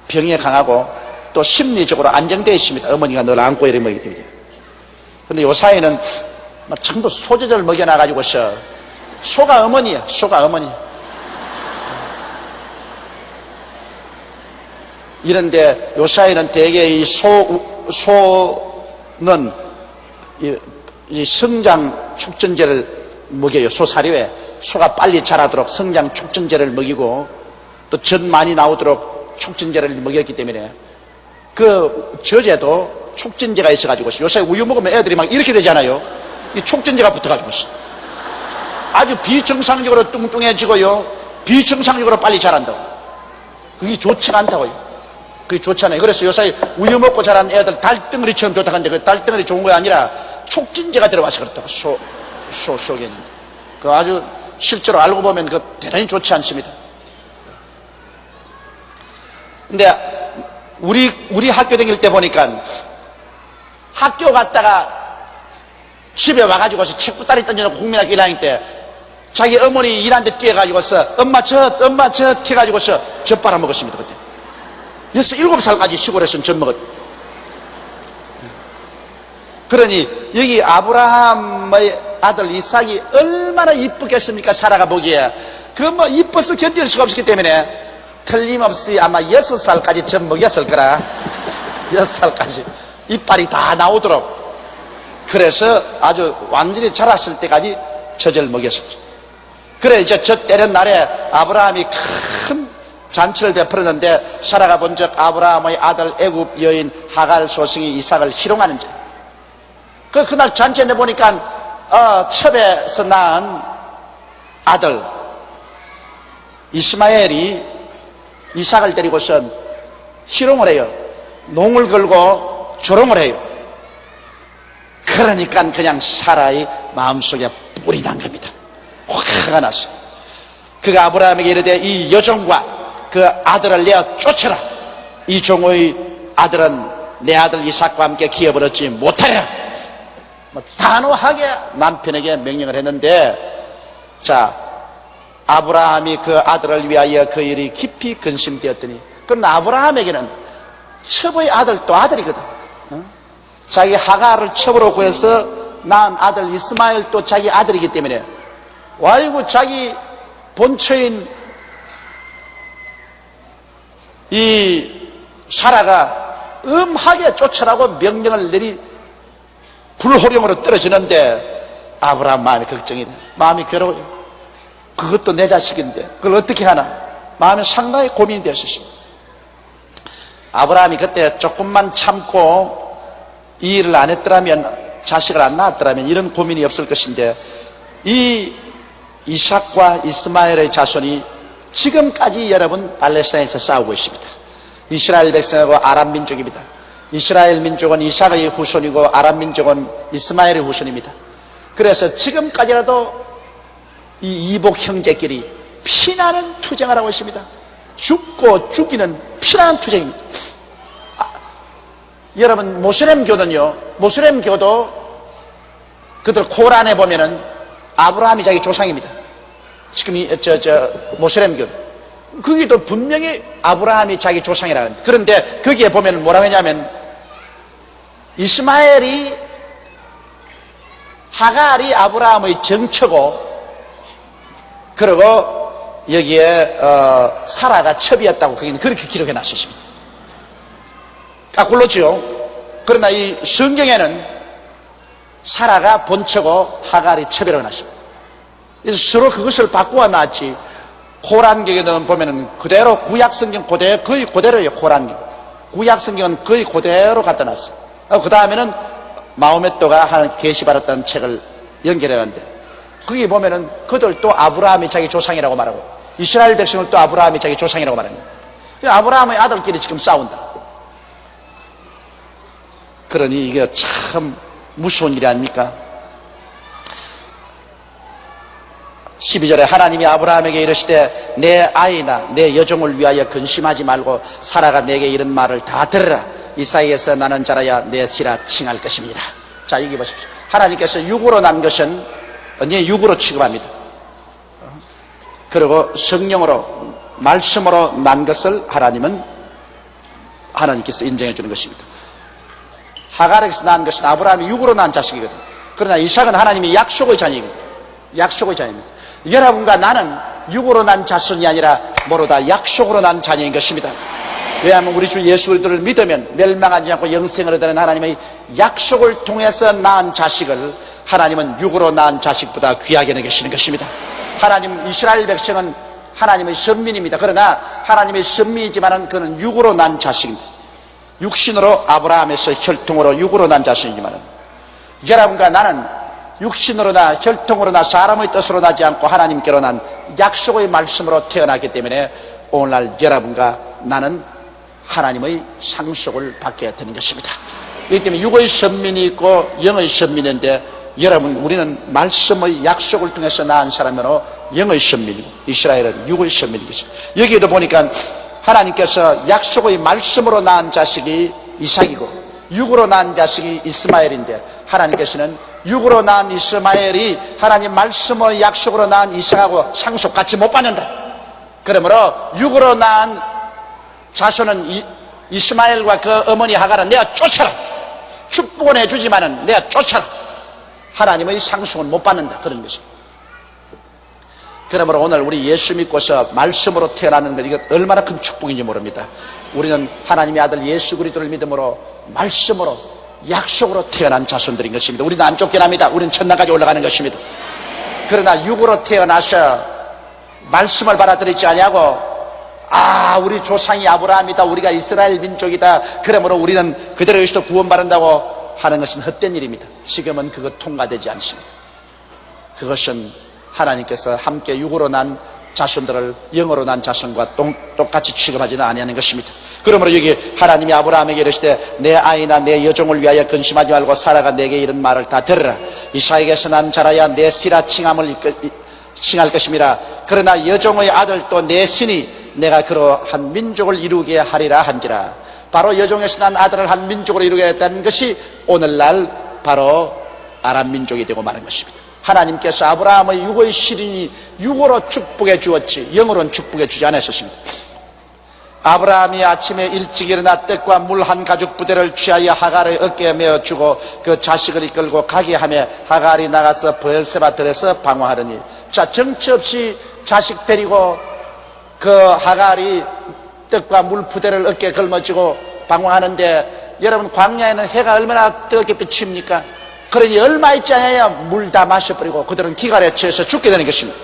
병에 강하고 또 심리적으로 안정되어 있습니다. 어머니가 늘 안고 이렇게 먹이기 때문에. 근데 요 사이는 전부 소젖을 먹여놔가지고 소가 어머니야. 소가 어머니. 이런데 요 사이는 대개 이 소는 이 성장 촉진제를 먹여요. 소 사료에 소가 빨리 자라도록 성장 촉진제를 먹이고 또 젖 많이 나오도록 촉진제를 먹였기 때문에 그 젖에도 촉진제가 있어가지고 요새 우유 먹으면 애들이 막 이렇게 되잖아요. 이 촉진제가 붙어가지고 아주 비정상적으로 뚱뚱해지고요, 비정상적으로 빨리 자란다고. 그게 좋지 않다고요. 그게 좋지 않아요. 그래서 요새 우유 먹고 자란 애들 달덩어리처럼 좋다고 하는데 그 달덩어리 좋은 거 아니라 촉진제가 들어와서 그렇다고. 소 속에는 그 아주 실제로 알고 보면 그 대단히 좋지 않습니다. 근데 우리 학교 다닐 때 보니까 학교 갔다가 집에 와가지고서 책부따리 던져놓고 국민학교 1학년 때 자기 어머니 일하는데 뛰어가지고서 엄마 젖 해가지고서 젖 빨아먹었습니다. 그때 7살까지 시골에서는 젖 먹었. 그러니 여기 아브라함의 아들 이삭이 얼마나 이쁘겠습니까? 사라가 보기에 이뻐서 견딜 수가 없었기 때문에 틀림없이 아마 6살까지 젖 먹였을 거라. 6살까지 이빨이 다 나오도록. 그래서 아주 완전히 자랐을 때까지 젖을 먹였었죠. 그래 이제 젖 때린 날에 아브라함이 큰 잔치를 베풀었는데 사라가 본즉 아브라함의 아들 애굽 여인 하갈 소승이 이삭을 희롱하는 자. 그날 잔치에 내보니까 첩에서 낳은 아들 이스마엘이 이삭을 데리고서 희롱을 해요. 농을 걸고 조롱을 해요. 그러니까 그냥 사라의 마음속에 뿔이 난 겁니다. 화가 났어요. 그가 아브라함에게 이르되 이 여종과 그 아들을 내어 쫓아라. 이 종의 아들은 내 아들 이삭과 함께 기어버렸지 못하리라. 단호하게 남편에게 명령을 했는데, 자, 아브라함이 그 아들을 위하여 그 일이 깊이 근심되었더니, 그럼 아브라함에게는 첩의 아들 또 아들이거든. 자기 하갈을 첩으로 구해서 낳은 아들 이스마엘 또 자기 아들이기 때문에 와이고 자기 본처인 이 사라가 엄하게 쫓아라고 명령을 내리 불호령으로 떨어지는데 아브라함 마음이 걱정이 돼. 마음이 괴로워요. 그것도 내 자식인데 그걸 어떻게 하나 마음이 상당히 고민이 되었습니다. 아브라함이 그때 조금만 참고 이 일을 안 했더라면, 자식을 안 낳았더라면 이런 고민이 없을 것인데, 이 이삭과 이스마엘의 자손이 지금까지 여러분 팔레스타인에서 싸우고 있습니다. 이스라엘 백성하고 아람 민족입니다. 이스라엘 민족은 이삭의 후손이고 아람 민족은 이스마엘의 후손입니다. 그래서 지금까지라도 이 이복 형제끼리 피나는 투쟁을 하고 있습니다. 죽고 죽이는 피나는 투쟁입니다. 여러분 모슬렘교는요, 모슬렘교도 그들 코란에 보면은 아브라함이 자기 조상입니다. 지금 모슬렘교 거기도 분명히 아브라함이 자기 조상이라는 겁니다. 그런데 거기에 보면 뭐라고 하냐면 이스마엘이 하갈이 아브라함의 정처고, 그리고 여기에 사라가 첩이었다고 거기는 그렇게 기록해 놨습니다. 까꿀로지요. 그러나 이 성경에는 사라가 본처고 하갈이 첩이라고 놨습니다. 그래서 서로 그것을 바꾸어 놨지. 코란경에는 보면은 그대로 구약성경 거의 그대로예요. 코란경. 구약성경은 거의 그대로 갖다 놨어요. 그 다음에는 마호메토가 한 게시받았다는 책을 연결해왔는데 거기 보면은 그들도 아브라함이 자기 조상이라고 말하고 이스라엘 백성을 또 아브라함이 자기 조상이라고 말합니다. 아브라함의 아들끼리 지금 싸운다. 그러니 이게 참 무서운 일이 아닙니까? 12절에 하나님이 아브라함에게 이르시되 내 아이나 내 여종을 위하여 근심하지 말고 사라가 내게 이런 말을 다 들으라. 이 사이에서 나는 자라야 내 씨라 칭할 것입니다. 자, 여기 보십시오. 하나님께서 육으로 난 것은 언제 육으로 취급합니다. 그리고 성령으로 말씀으로 난 것을 하나님께서 인정해 주는 것입니다. 하갈에게서 난 것은 아브라함이 육으로 난 자식이거든. 그러나 이삭은 하나님이 약속의 자녀이거든. 약속의 자녀입니다. 여러분과 나는 육으로 난 자손이 아니라 모두 약속으로 난 자녀인 것입니다. 왜냐하면 우리 주 예수 그리스도를 믿으면 멸망하지 않고 영생을 얻는 하나님의 약속을 통해서 낳은 자식을 하나님은 육으로 낳은 자식보다 귀하게 여기시는 것입니다. 하나님 이스라엘 백성은 하나님의 선민입니다. 그러나 하나님의 선민이지만은 그는 육으로 난 자식입니다. 육신으로 아브라함에서 혈통으로 육으로 난 자식이지만은 여러분과 나는 육신으로나 혈통으로나 사람의 뜻으로 나지 않고 하나님께로 난 약속의 말씀으로 태어났기 때문에 오늘날 여러분과 나는 하나님의 상속을 받게 되는 것입니다. 그렇기 때문에 육의 선민이 있고 영의 선민인데 여러분 우리는 말씀의 약속을 통해서 낳은 사람으로 영의 선민이고 이스라엘은 육의 선민인 것입니다. 여기에도 보니까 하나님께서 약속의 말씀으로 낳은 자식이 이삭이고 육으로 낳은 자식이 이스마엘인데 하나님께서는 육으로 낳은 이스마엘이 하나님 말씀의 약속으로 낳은 이삭하고 상속 같이 못 받는다. 그러므로 육으로 낳은 자손은 이스마엘과 그 어머니 하갈은 내가 쫓아라. 축복은 해주지만은 내가 쫓아라. 하나님의 상속은 못 받는다. 그런 것입니다. 그러므로 오늘 우리 예수 믿고서 말씀으로 태어나는 것 이거 얼마나 큰 축복인지 모릅니다. 우리는 하나님의 아들 예수 그리스도를 믿음으로 말씀으로 약속으로 태어난 자손들인 것입니다. 우리는 안 쫓겨납니다. 우리는 천당까지 올라가는 것입니다. 그러나 육으로 태어나서 말씀을 받아들이지 아니하고 우리 조상이 아브라함이다. 우리가 이스라엘 민족이다. 그러므로 우리는 그대로 여기서 구원받는다고 하는 것은 헛된 일입니다. 지금은 그거 통과되지 않습니다. 그것은 하나님께서 함께 육으로 난 자손들을 영으로 난 자손과 똑같이 취급하지는 아니하는 것입니다. 그러므로 여기 하나님이 아브라함에게 이르시되 내 아이나 내 여종을 위하여 근심하지 말고 사라가 내게 이런 말을 다 들으라. 이삭에게서 난 자라야 내 씨라 칭할 것임이라. 그러나 여종의 아들도 내 신이 내가 그로 한 민족을 이루게 하리라 한지라. 바로 여종에서 난 아들을 한 민족으로 이루게 했다는 것이 오늘날 바로 아람 민족이 되고 마는 것입니다. 하나님께서 아브라함의 육의 실인이 육으로 축복해 주었지 영으로는 축복해 주지 않았습니다. 아브라함이 아침에 일찍 일어나 떡과 물 한 가죽 부대를 취하여 하갈의 어깨에 메어주고 그 자식을 이끌고 가게 하며 하갈이 나가서 브엘세바 들에서 방황하더니 자 정처 없이 자식 데리고 그 하갈이 떡과 물 부대를 어깨에 걸머쥐고 방황하는데 여러분 광야에는 해가 얼마나 뜨겁게 비칩니까? 그러니 얼마 있지 않아야 물 다 마셔버리고 그들은 기갈에 취해서 죽게 되는 것입니다.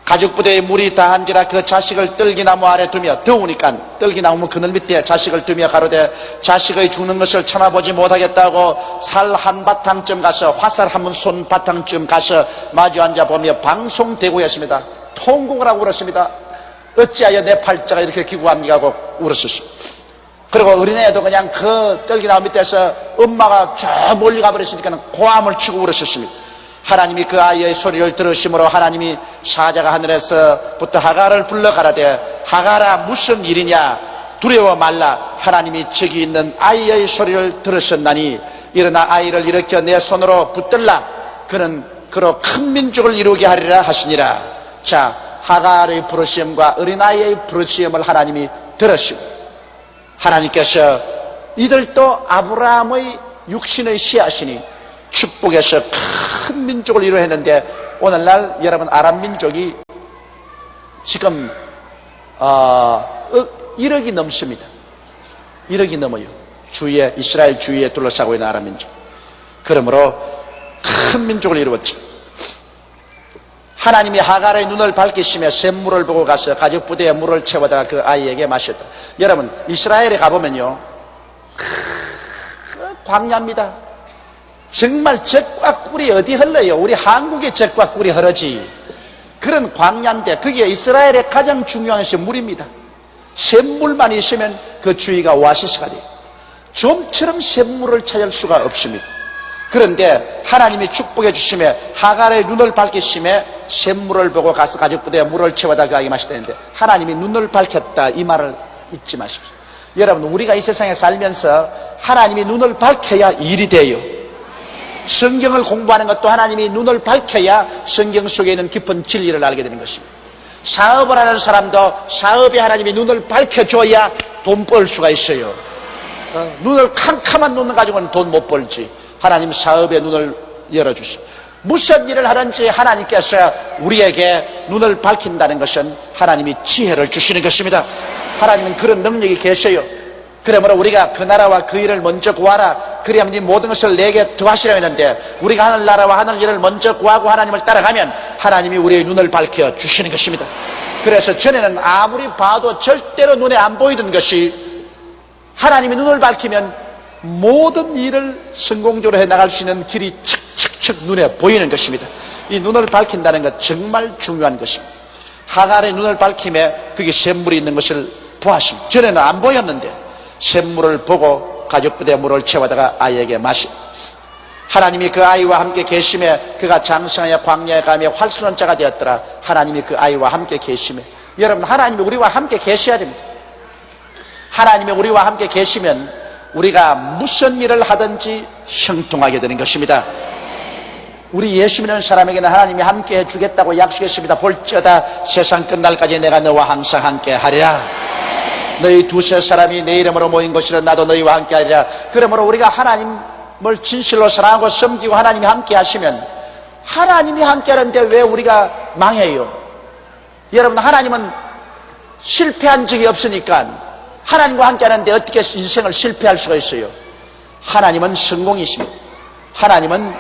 가죽부대에 물이 다한지라 그 자식을 떨기나무 아래 두며 더우니까 떨기나무 그늘 밑에 자식을 두며 가로되 자식의 죽는 것을 참아보지 못하겠다고 살 한 바탕쯤 가서 화살 한 손 바탕쯤 가서 마주 앉아 보며 방송대고였습니다. 통곡을 하고 울었습니다. 어찌하여 내 팔자가 이렇게 기구합니까 하고 울었습니다. 그리고 어린애도 그냥 그 떨기나무 밑에서 엄마가 저 멀리 가버렸으니까 고함을 치고 울었습니다. 하나님이 그 아이의 소리를 들으심으로 하나님이 사자가 하늘에서부터 하갈을 불러 가라되 하갈아 무슨 일이냐 두려워 말라. 하나님이 저기 있는 아이의 소리를 들으셨나니 일어나 아이를 일으켜 내 손으로 붙들라. 그는 그로 큰 민족을 이루게 하리라 하시니라. 자, 하갈의 부르심과 어린아이의 부르심을 하나님이 들으시고 하나님께서 이들도 아브라함의 육신의 씨앗이니 축복해서 큰 민족을 이루었는데 오늘날 여러분 아람 민족이 지금 1억이 넘습니다. 1억이 넘어요. 주위에, 이스라엘 주위에 둘러싸고 있는 아랍 민족. 그러므로 큰 민족을 이루었죠. 하나님이 하갈의 눈을 밝히시며 샘물을 보고 가서 가죽 부대에 물을 채워다가 그 아이에게 마셨다. 여러분, 이스라엘에 가보면요, 광야입니다. 정말 젖과 꿀이 어디 흘러요? 우리 한국의 젖과 꿀이 흐르지. 그런 광야인데 거기에 이스라엘의 가장 중요한 것이 물입니다. 샘물만 있으면 그 주위가 오아시스가 돼요. 좀처럼 샘물을 찾을 수가 없습니다. 그런데 하나님이 축복해 주시며 하갈의 눈을 밝히시며 샘물을 보고 가서 가죽부대에 물을 채워다 그 아이에게 마시다는데, 하나님이 눈을 밝혔다 이 말을 잊지 마십시오. 여러분, 우리가 이 세상에 살면서 하나님이 눈을 밝혀야 일이 돼요. 성경을 공부하는 것도 하나님이 눈을 밝혀야 성경 속에 있는 깊은 진리를 알게 되는 것입니다. 사업을 하는 사람도 사업에 하나님이 눈을 밝혀줘야 돈 벌 수가 있어요. 눈을 캄캄한 눈을 가지고는 돈 못 벌지. 하나님 사업의 눈을 열어주시고, 무슨 일을 하든지 하나님께서 우리에게 눈을 밝힌다는 것은 하나님이 지혜를 주시는 것입니다. 하나님은 그런 능력이 계셔요. 그러므로 우리가 그 나라와 그 일을 먼저 구하라, 그리하면 네 모든 것을 내게 더하시라 했는데, 우리가 하늘나라와 하늘 일을 먼저 구하고 하나님을 따라가면 하나님이 우리의 눈을 밝혀 주시는 것입니다. 그래서 전에는 아무리 봐도 절대로 눈에 안 보이던 것이 하나님이 눈을 밝히면 모든 일을 성공적으로 해나갈 수 있는 길이 척척척 눈에 보이는 것입니다. 이 눈을 밝힌다는 것 정말 중요한 것입니다. 하갈의 눈을 밝히며 거기 샘물이 있는 것을 보았습니다. 전에는 안 보였는데 샘물을 보고 가죽부대에 물을 채워다가 아이에게 마시. 하나님이 그 아이와 함께 계시며 그가 장성하여 광야에 가며 활수는 자가 되었더라. 하나님이 그 아이와 함께 계시며, 여러분, 하나님이 우리와 함께 계셔야 됩니다. 하나님이 우리와 함께 계시면 우리가 무슨 일을 하든지 형통하게 되는 것입니다. 우리 예수 믿는 사람에게는 하나님이 함께 해주겠다고 약속했습니다. 볼지어다 세상 끝날까지 내가 너와 항상 함께 하리라. 너희 두세 사람이 내 이름으로 모인 곳이라 나도 너희와 함께 하리라. 그러므로 우리가 하나님을 진실로 사랑하고 섬기고 하나님이 함께 하시면, 하나님이 함께 하는데 왜 우리가 망해요? 여러분, 하나님은 실패한 적이 없으니까 하나님과 함께 하는데 어떻게 인생을 실패할 수가 있어요? 하나님은 성공이십니다. 하나님은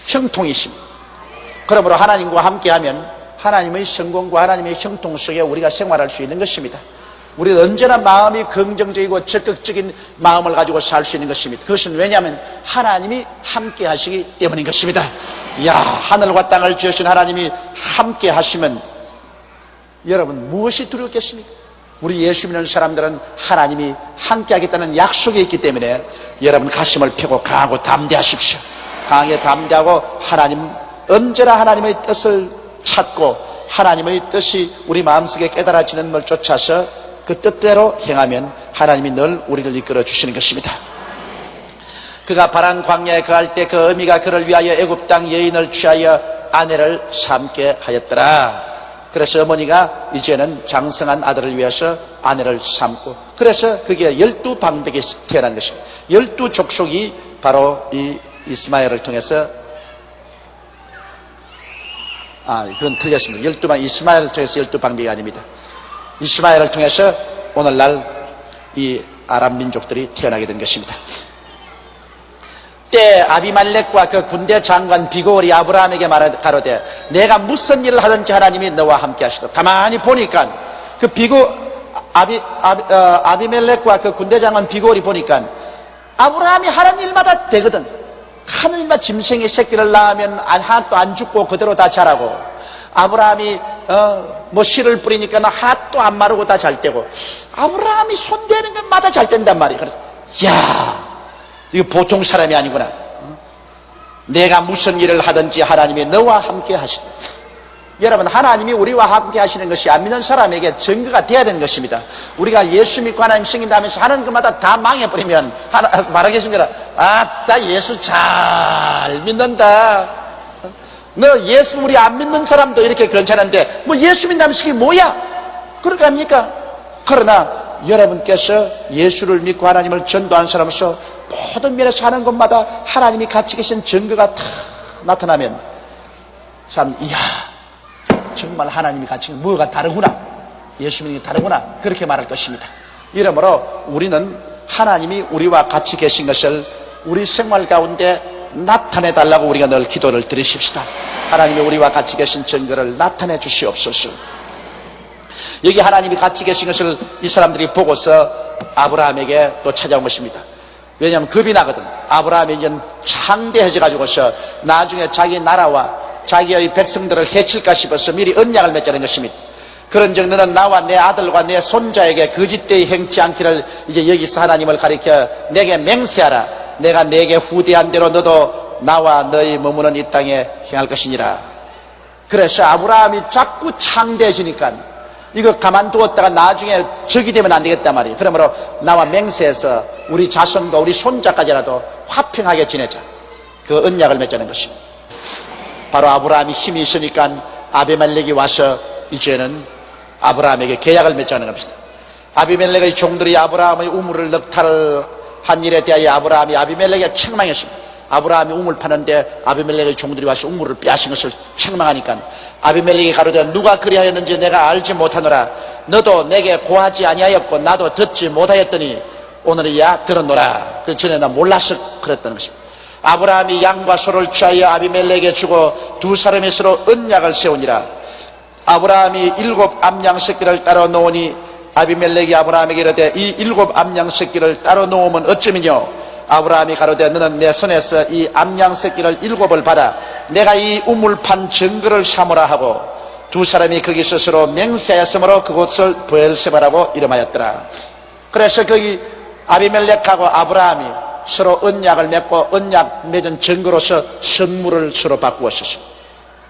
형통이십니다. 그러므로 하나님과 함께하면 하나님의 성공과 하나님의 형통 속에 우리가 생활할 수 있는 것입니다. 우리는 언제나 마음이 긍정적이고 적극적인 마음을 가지고 살 수 있는 것입니다. 그것은 왜냐하면 하나님이 함께 하시기 때문인 것입니다. 이야, 하늘과 땅을 지으신 하나님이 함께 하시면 여러분 무엇이 두렵겠습니까? 우리 예수 믿는 사람들은 하나님이 함께 하겠다는 약속이 있기 때문에 여러분 가슴을 펴고 강하고 담대하십시오. 강하게 담대하고 하나님, 언제나 하나님의 뜻을 찾고 하나님의 뜻이 우리 마음속에 깨달아지는 걸 쫓아서 그 뜻대로 행하면 하나님이 늘 우리를 이끌어 주시는 것입니다. 그가 바란 광야에 거할 때 그 어미가 그를 위하여 애굽 땅 여인을 취하여 아내를 삼게 하였더라. 그래서 어머니가 이제는 장성한 아들을 위해서 아내를 삼고, 그래서 그게 12방백이 태어난 것입니다. 12족속이 바로 이 이스마엘을 통해서, 그건 틀렸습니다. 12방, 이스마엘을 통해서 12방백이 아닙니다. 이스마엘을 통해서 오늘날 이 아랍 민족들이 태어나게 된 것입니다. 때 아비말렉과 그 군대 장관 비골이 아브라함에게 가로되 내가 무슨 일을 하든지 하나님이 너와 함께 하시도록. 가만히 보니까 그 아비멜렉과 그 군대 장관 비골이 보니까 아브라함이 하는 일마다 되거든. 하는 일마다 짐승의 새끼를 낳으면 하나도 안 죽고 그대로 다 자라고, 아브라함이 뭐 씨를 뿌리니까 하나도 안 마르고 다 잘 되고, 아브라함이 손대는 것마다 잘 된단 말이야. 그래서 야, 이거 보통 사람이 아니구나. 내가 무슨 일을 하든지 하나님이 너와 함께 하시다. 여러분, 하나님이 우리와 함께 하시는 것이 안 믿는 사람에게 증거가 돼야 되는 것입니다. 우리가 예수 믿고 하나님 섬긴다 하면서 하는 것마다 다 망해버리면 말하겠습니다. 나 예수 잘 믿는다. 너 예수 우리 안 믿는 사람도 이렇게 괜찮은데 뭐 예수 믿는다면서 이게 뭐야? 그렇게 합니까? 그러나 여러분께서 예수를 믿고 하나님을 전도하는 사람으로서 모든 면에서 하는 것마다 하나님이 같이 계신 증거가 다 나타나면 참, 이야, 정말 하나님이 같이 뭐가 다르구나, 예수 믿는 게 다르구나, 그렇게 말할 것입니다. 이러므로 우리는 하나님이 우리와 같이 계신 것을 우리 생활 가운데 나타내 달라고 우리가 늘 기도를 드리십시다. 하나님이 우리와 같이 계신 증거를 나타내 주시옵소서. 여기 하나님이 같이 계신 것을 이 사람들이 보고서 아브라함에게 또 찾아온 것입니다. 왜냐하면 겁이 나거든. 아브라함이 이제 창대해져 가지고서 나중에 자기 나라와 자기의 백성들을 해칠까 싶어서 미리 언약을 맺자는 것입니다. 그런즉 너는 나와 내 아들과 내 손자에게 거짓되이 행치 않기를 이제 여기서 하나님을 가리켜 내게 맹세하라. 내가 내게 후대한 대로 너도 나와 너희 머무는 이 땅에 행할 것이니라. 그래서 아브라함이 자꾸 창대해지니까 이거 가만두었다가 나중에 적이 되면 안 되겠단 말이에요. 그러므로 나와 맹세해서 우리 자손과 우리 손자까지라도 화평하게 지내자. 그 언약을 맺자는 것입니다. 바로 아브라함이 힘이 있으니까 아비멜렉이 와서 이제는 아브라함에게 계약을 맺자는 겁니다. 아비멜렉의 종들이 아브라함의 우물을 넉탈을 한 일에 대하여 아브라함이 아비멜렉에 책망했습니다. 아브라함이 우물 파는데 아비멜렉의 종들이 와서 우물을 빼앗은 것을 책망하니까 아비멜렉이 가로되 누가 그리하였는지 내가 알지 못하노라. 너도 내게 고하지 아니하였고 나도 듣지 못하였더니 오늘이야 들었노라. 그 전에 나 몰라서 그랬다는 것입니다. 아브라함이 양과 소를 취하여 아비멜렉에게 주고 두 사람이 서로 언약을 세우니라. 아브라함이 7 암양 새끼를 따로 놓으니 아비멜렉이 아브라함에게 이르되 이 7 암양 새끼를 따로 놓으면 어쩌면요. 아브라함이 가로되 너는 내 손에서 이 암양 새끼를 7을 받아 내가 이 우물판 증거를 삼으라 하고 두 사람이 거기서 서로 맹세하였으므로 그곳을 브엘세바라고 이름하였더라. 그래서 거기 아비멜렉하고 아브라함이 서로 언약을 맺고 언약 맺은 증거로서 선물을 서로 바꾸었었습니다.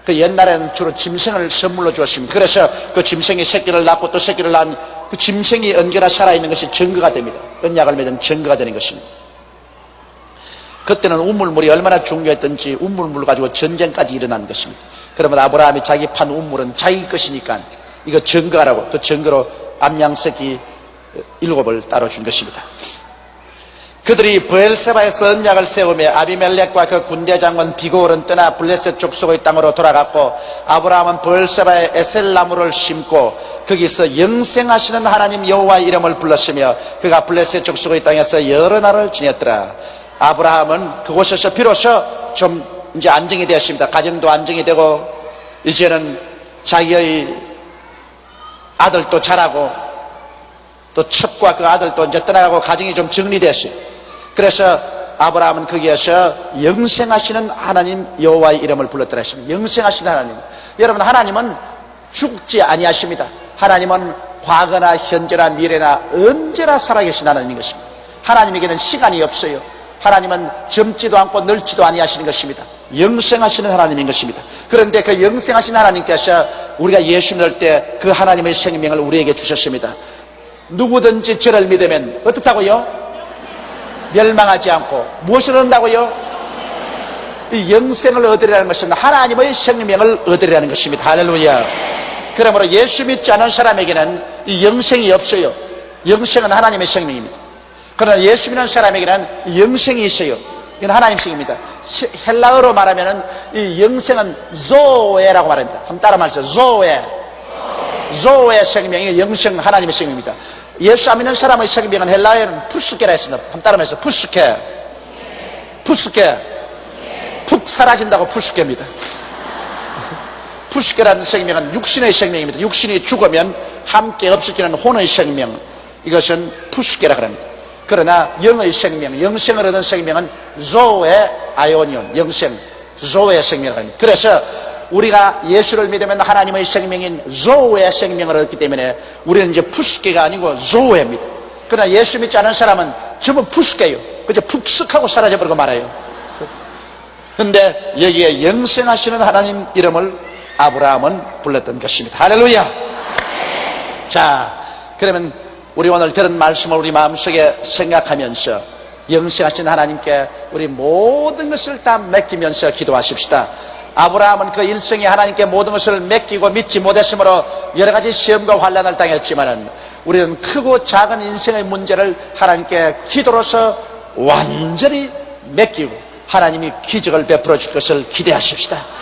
그 옛날에는 주로 짐승을 선물로 주었습니다. 그래서 그 짐승이 새끼를 낳고 또 새끼를 낳은 그 짐승이 언제나 살아있는 것이 증거가 됩니다. 언약을 맺은 증거가 되는 것입니다. 그때는 우물물이 얼마나 중요했던지 우물물 가지고 전쟁까지 일어난 것입니다. 그러면 아브라함이 자기 판 우물은 자기 것이니까 이거 증거하라고 그 증거로 암양새끼 7을 따로 준 것입니다. 그들이 브엘세바에서 언약을 세우며 아비멜렉과 그 군대 장군 비고을은 떠나 블레셋 족속의 땅으로 돌아갔고 아브라함은 브엘세바에 에셀나무를 심고 거기서 영생하시는 하나님 여호와의 이름을 불렀으며 그가 블레셋 족속의 땅에서 여러 날을 지냈더라. 아브라함은 그곳에서 비로소 좀 이제 안정이 되었습니다. 가정도 안정이 되고 이제는 자기의 아들도 자라고 또 첩과 그 아들도 이제 떠나가고 가정이 좀 정리됐어요. 그래서 아브라함은 거기에서 영생하시는 하나님 여호와의 이름을 불렀더라 했습니다. 영생하시는 하나님. 여러분, 하나님은 죽지 아니하십니다. 하나님은 과거나 현재나 미래나 언제나 살아계신 하나님인 것입니다. 하나님에게는 시간이 없어요. 하나님은 젊지도 않고 늙지도 아니하시는 것입니다. 영생하시는 하나님인 것입니다. 그런데 그 영생하신 하나님께서 우리가 예수 믿을 때 그 하나님의 생명을 우리에게 주셨습니다. 누구든지 저를 믿으면 어떻다고요? 멸망하지 않고 무엇을 얻는다고요? 이 영생을 얻으리라는 것은 하나님의 생명을 얻으리라는 것입니다. 할렐루야. 그러므로 예수 믿지 않은 사람에게는 이 영생이 없어요. 영생은 하나님의 생명입니다. 그러나 예수 믿는 사람에게는 영생이 있어요. 이건 하나님 생입니다. 헬라어로 말하면 이 영생은 조에라고 말합니다. 한번 따라 말하세요. 조의 생명이 영생 하나님의 생명입니다. 예수 안 믿는 사람의 생명은 헬라어에는 푸스케라 했습니다. 한번 따라 말하세요. 푸스케. 푹 사라진다고 푸스케입니다. 푸스케라는 생명은 육신의 생명입니다. 육신이 죽으면 함께 없어지는 혼의 생명, 이것은 푸스케라 합니다. 그러나 영의 생명, 영생을 얻은 생명은 조의 아이오니온, 영생, 조의 생명이라고 합니다. 그래서 우리가 예수를 믿으면 하나님의 생명인 조의 생명을 얻기 때문에 우리는 이제 푸스케가 아니고 조에입니다. 그러나 예수 믿지 않은 사람은 전부 푸스케예요. 그저 푹쓱하고 사라져버리고 말아요. 그런데 여기에 영생하시는 하나님 이름을 아브라함은 불렀던 것입니다. 할렐루야. 자, 그러면 우리 오늘 들은 말씀을 우리 마음속에 생각하면서 영생하신 하나님께 우리 모든 것을 다 맡기면서 기도하십시다. 아브라함은 그 일생에 하나님께 모든 것을 맡기고 믿지 못했으므로 여러 가지 시험과 환난을 당했지만은 우리는 크고 작은 인생의 문제를 하나님께 기도로서 완전히 맡기고 하나님이 기적을 베풀어 줄 것을 기대하십시다.